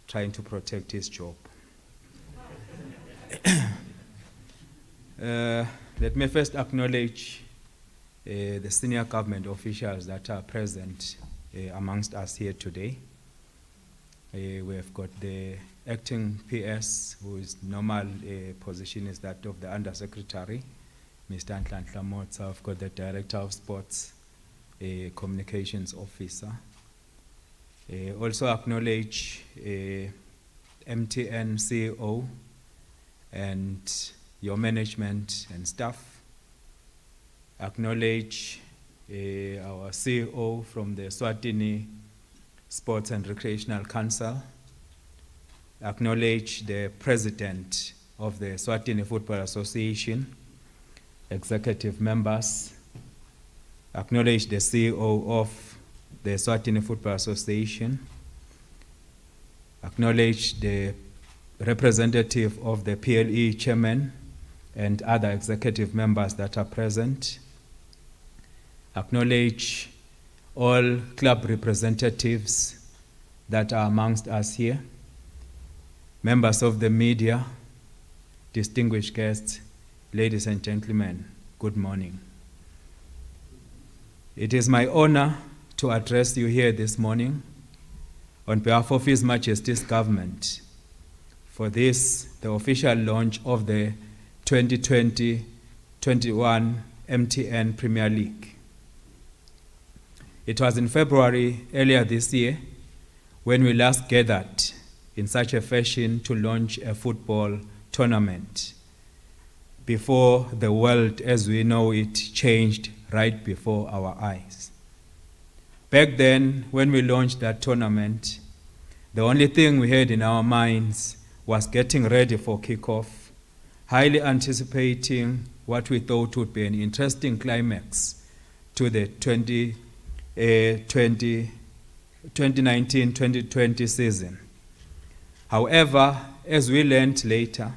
trying to protect his job. Let me first acknowledge the senior government officials that are present amongst us here today. We have got the acting PS, whose normal position is that of the Undersecretary, Mr. Nhlanhla Motsa. I've got the Director of Sports, Communications Officer. Also acknowledge MTN CEO and your management and staff. Acknowledge our CEO from the Swatini Sports and Recreational Council. Acknowledge the President of the Swatini Football Association, executive members. Acknowledge the CEO of the Swatini Football Association. Acknowledge the representative of the PLE chairman and other executive members that are present. Acknowledge all club representatives that are amongst us here, members of the media, distinguished guests, ladies and gentlemen, good morning. It is my honor to address you here this morning on behalf of His Majesty's government for this, the official launch of the 2020-21 MTN Premier League. It was in February earlier this year when we last gathered in such a fashion to launch a football tournament before the world as we know it changed right before our eyes. Back then, when we launched that tournament, the only thing we had in our minds was getting ready for kickoff, highly anticipating what we thought would be an interesting climax to the 2019-2020 season. However, as we learned later,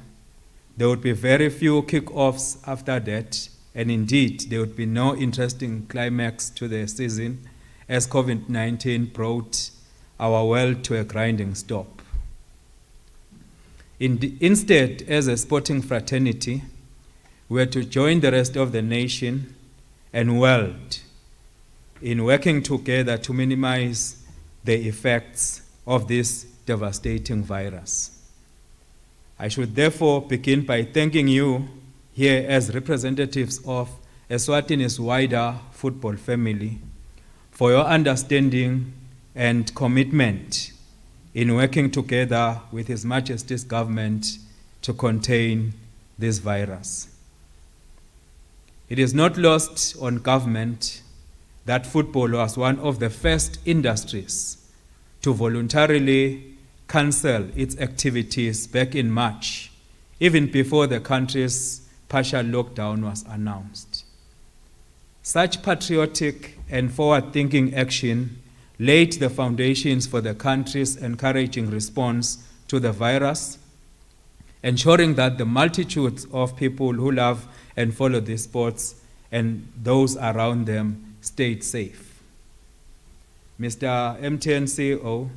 there would be very few kickoffs after that, and indeed there would be no interesting climax to the season as COVID-19 brought our world to a grinding stop. Instead, as a sporting fraternity, we were to join the rest of the nation and world in working together to minimize the effects of this devastating virus. I should therefore begin by thanking you here as representatives of Eswatini's wider football family for your understanding and commitment in working together with His Majesty's government to contain this virus. It is not lost on government that football was one of the first industries to voluntarily cancel its activities back in March, even before the country's partial lockdown was announced. Such patriotic and forward-thinking action laid the foundations for the country's encouraging response to the virus, ensuring that the multitudes of people who love and follow these sports and those around them stayed safe. Mr. MTN CEO,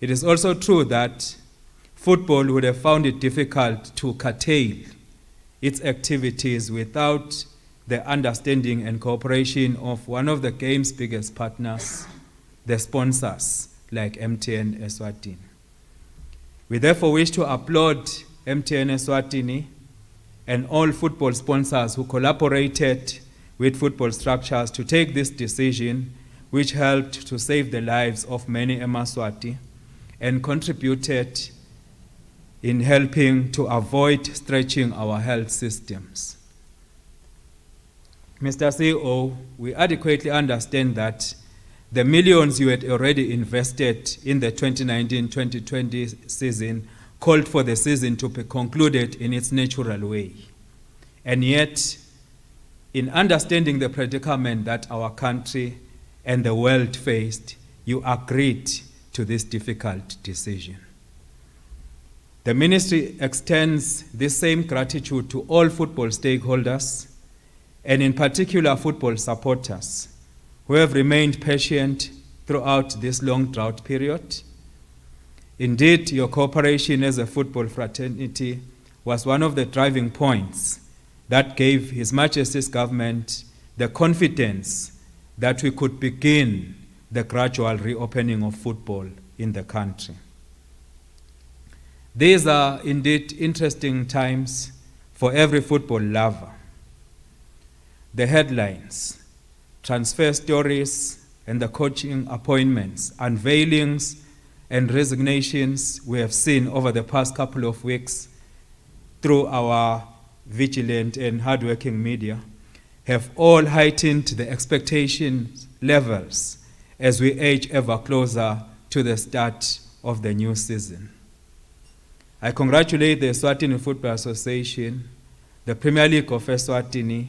it is also true that football would have found it difficult to curtail its activities without the understanding and cooperation of one of the game's biggest partners, the sponsors like MTN Eswatini. We therefore wish to applaud MTN Eswatini and all football sponsors who collaborated with football structures to take this decision, which helped to save the lives of many Emaswati and contributed in helping to avoid stretching our health systems. Mr. CEO, we adequately understand that the millions you had already invested in the 2019-2020 season called for the season to be concluded in its natural way. And yet, in understanding the predicament that our country and the world faced, you agreed to this difficult decision. The ministry extends this same gratitude to all football stakeholders, and in particular football supporters, who have remained patient throughout this long drought period. Indeed, your cooperation as a football fraternity was one of the driving points that gave His Majesty's government the confidence that we could begin the gradual reopening of football in the country. These are indeed interesting times for every football lover. The headlines, transfer stories, and the coaching appointments, unveilings, and resignations we have seen over the past couple of weeks through our vigilant and hardworking media have all heightened the expectation levels as we edge ever closer to the start of the new season. I congratulate the Eswatini Football Association, the Premier League of Eswatini,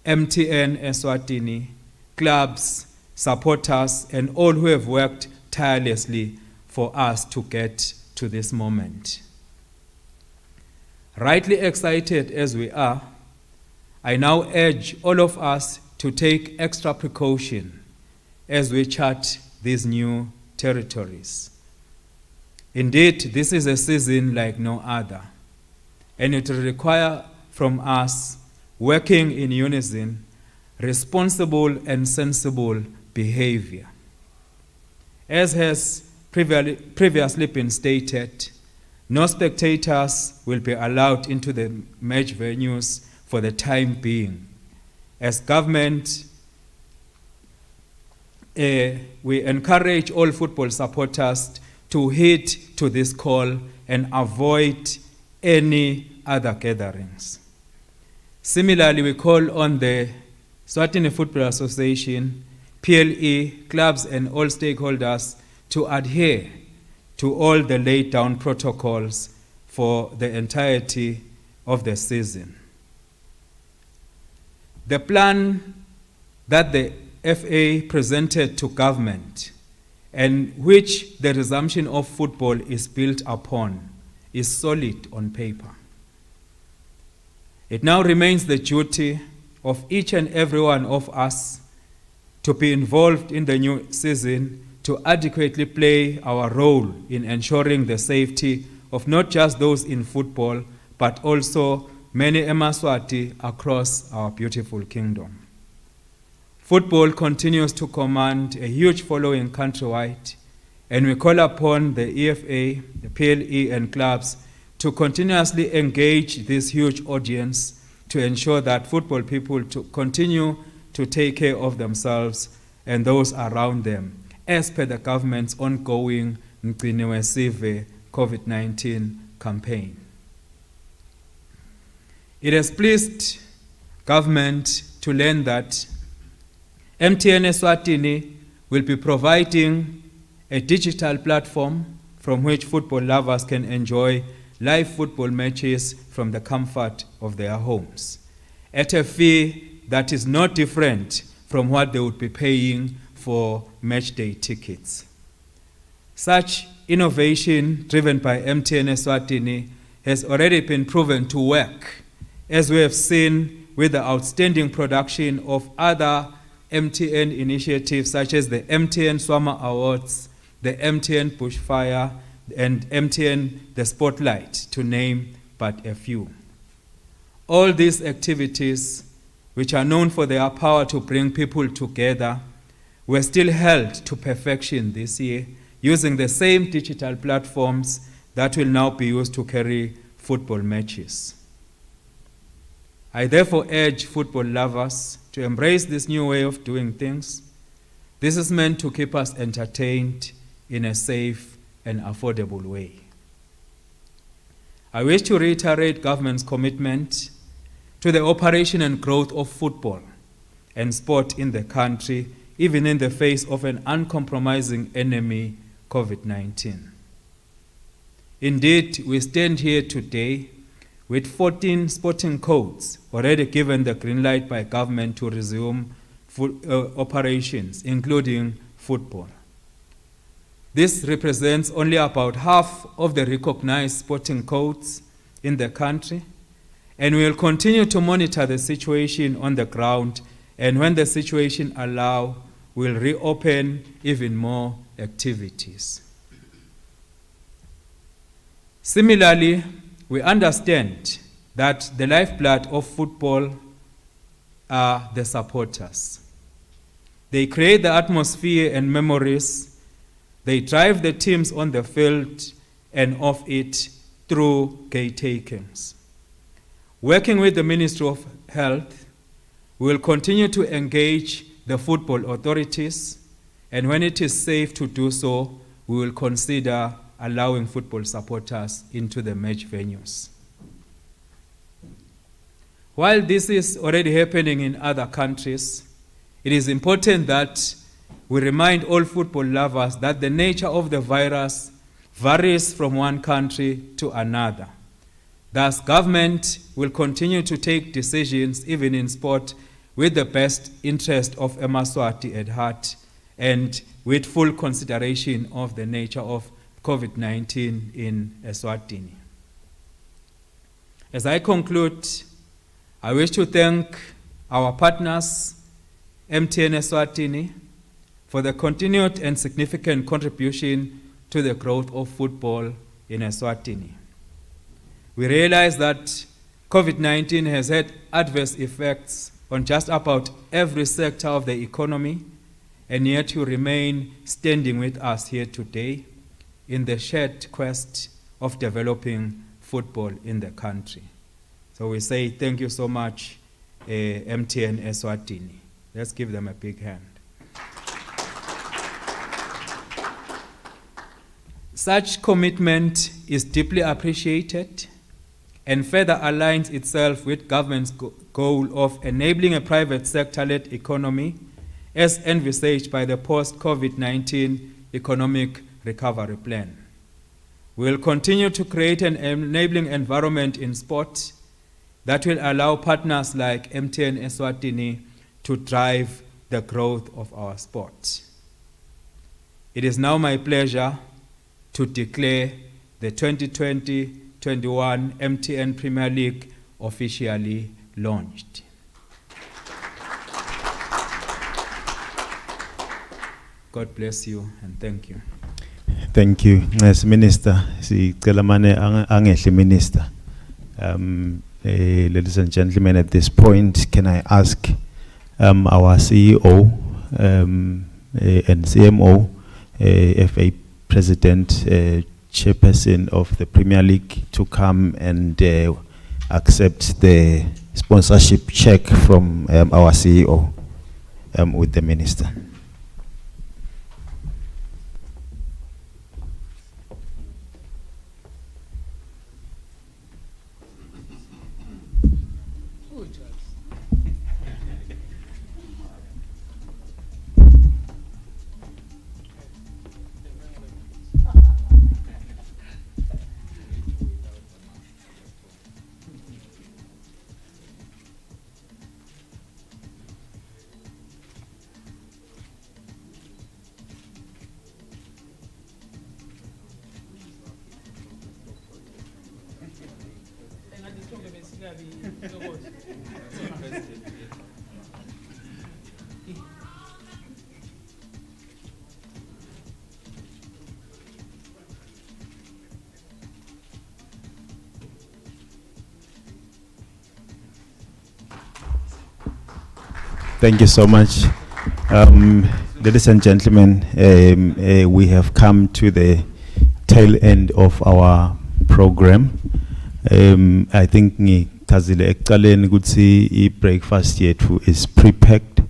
MTN Eswatini, clubs, supporters, and all who have worked tirelessly for us to get to this moment. Rightly excited as we are, I now urge all of us to take extra precaution as we chart these new territories. Indeed, this is a season like no other, and it will require from us, working in unison, responsible and sensible behavior. As has previously been stated, no spectators will be allowed into the match venues for the time being. As government, we encourage all football supporters to heed to this call and avoid any other gatherings. Similarly, we call on the Eswatini Football Association, PLE, clubs, and all stakeholders to adhere to all the laid down protocols for the entirety of the season. The plan that the FA presented to government, and which the resumption of football is built upon, is solid on paper. It now remains the duty of each and every one of us to be involved in the new season, to adequately play our role in ensuring the safety of not just those in football, but also many Emaswati across our beautiful kingdom. Football continues to command a huge following countrywide, and we call upon the EFA, the PLE, and clubs to continuously engage this huge audience to ensure that football people to continue to take care of themselves and those around them, as per the government's ongoing Mgciniwe Sive COVID-19 campaign. It has pleased government to learn that MTN Eswatini will be providing a digital platform from which football lovers can enjoy live football matches from the comfort of their homes at a fee that is not different from what they would be paying for match day tickets. Such innovation driven by MTN Eswatini has already been proven to work, as we have seen with the outstanding production of other MTN initiatives such as the MTN Swama Awards, the MTN Bushfire, and MTN The Spotlight, to name but a few. All these activities, which are known for their power to bring people together, were still held to perfection this year using the same digital platforms that will now be used to carry football matches. I therefore urge football lovers to embrace this new way of doing things. This is meant to keep us entertained in a safe and affordable way. I wish to reiterate government's commitment to the operation and growth of football and sport in the country, even in the face of an uncompromising enemy, COVID-19. Indeed, we stand here today with 14 sporting codes already given the green light by government to resume operations, including football. This represents only about half of the recognized sporting codes in the country, and we will continue to monitor the situation on the ground, and when the situation allows, we'll reopen even more activities. Similarly, we understand that the lifeblood of football are the supporters. They create the atmosphere and memories. They drive the teams on the field and off it through gate takings. Working with the Ministry of Health, we will continue to engage the football authorities, and when it is safe to do so, we will consider allowing football supporters into the match venues. While this is already happening in other countries, it is important that we remind all football lovers that the nature of the virus varies from one country to another. Thus, government will continue to take decisions, even in sport, with the best interest of Emaswati at heart and with full consideration of the nature of COVID-19 in Eswatini. As I conclude, I wish to thank our partners, MTN Eswatini, for the continued and significant contribution to the growth of football in Eswatini. We realize that COVID-19 has had adverse effects on just about every sector of the economy, and yet you remain standing with us here today in the shared quest of developing football in the country. So we say thank you so much, MTN Eswatini. Let's give them a big hand. Such commitment is deeply appreciated and further aligns itself with government's goal of enabling a private sector-led economy as envisaged by the post-COVID-19 economic recovery plan. We will continue to create an enabling environment in sport that will allow partners like MTN Eswatini to drive the growth of our sport. It is now my pleasure to declare the 2020-21 MTN Premier League officially launched. God bless you and thank you. Thank you. As Minister, sicela mane angehle Minister. Ladies and gentlemen, at this point, can I ask our CEO and CMO, FA President, Chairperson of the Premier League to come and accept the sponsorship check from our CEO with the Minister. Thank you so much. Ladies and gentlemen, we have come to the tail end of our program. I think ngikazile ekuqaleni ukuthi i-breakfast yethu is pre-packed.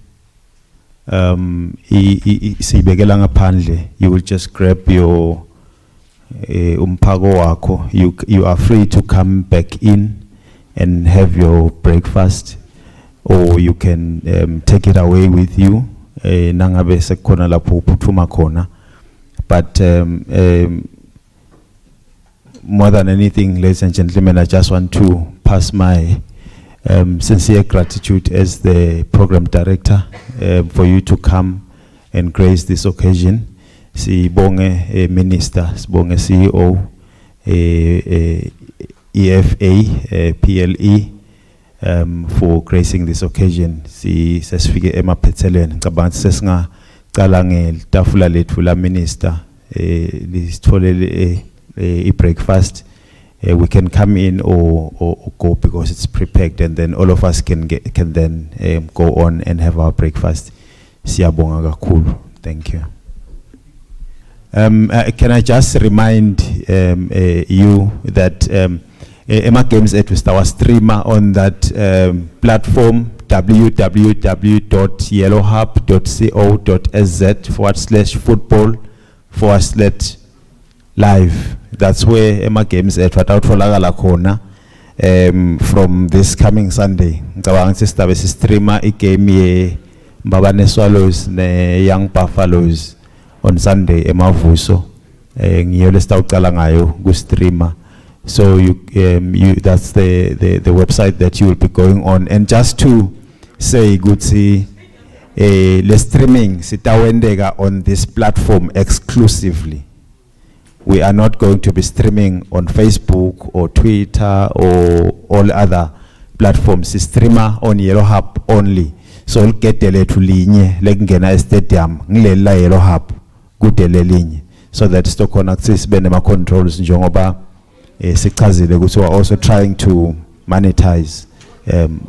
Siyibekela ngaphandle. You will just grab your umphako wakho. You are free to come back in and have your breakfast, or you can take it away with you. Nangabe sekhona lapho uphuthuma khona. But more than anything, ladies and gentlemen, I just want to pass my sincere gratitude as the program director for you to come and grace this occasion. sibonge minister, sibonge CEO EFA PLE for gracing this occasion. Sesifike emaphethelweni ngicabanga ukuthi sesingaqala ngetafula lethu la minister lisitholele breakfast. We can come in or go because it's prepared, and then all of us can then go on and have our breakfast. Siyabonga kakhulu. Thank you. Can I just remind you that Emma Games at our streamer on that platform www.yellowhub.co.za/football/live. That's where Emma Games at watawutholakala khona from this coming Sunday. Ngicabanga ukuthi sizabe streamer igame ye Mbabane Swallows ne Young Buffaloes on Sunday emavuso. Ngiyo lesitawuqala ngayo ku streamer. So that's the website that you will be going on. And just to say, Gutsi, the streaming sitawendega on this platform exclusively. We are not going to be streaming on Facebook or Twitter or all other platforms. It's streamer on Yellow Hub only. So we'll get the to linye lekungena stadium ngilela Yellow Hub kudele linye, so that Stockholm access benema controls njengoba sichazile ukuthi we are also trying to monetize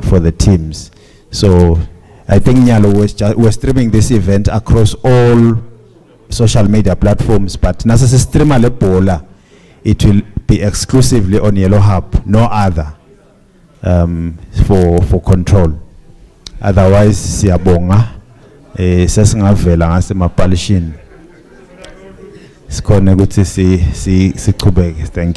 for the teams. So I think Nyalo we're streaming this event across all social media platforms, but nasa streamer le bola, it will be exclusively on Yellow Hub, no other, for control. Otherwise siyabonga sesingavela ngasemapalishini sikhona ukuthi siqhubeke. Thank you.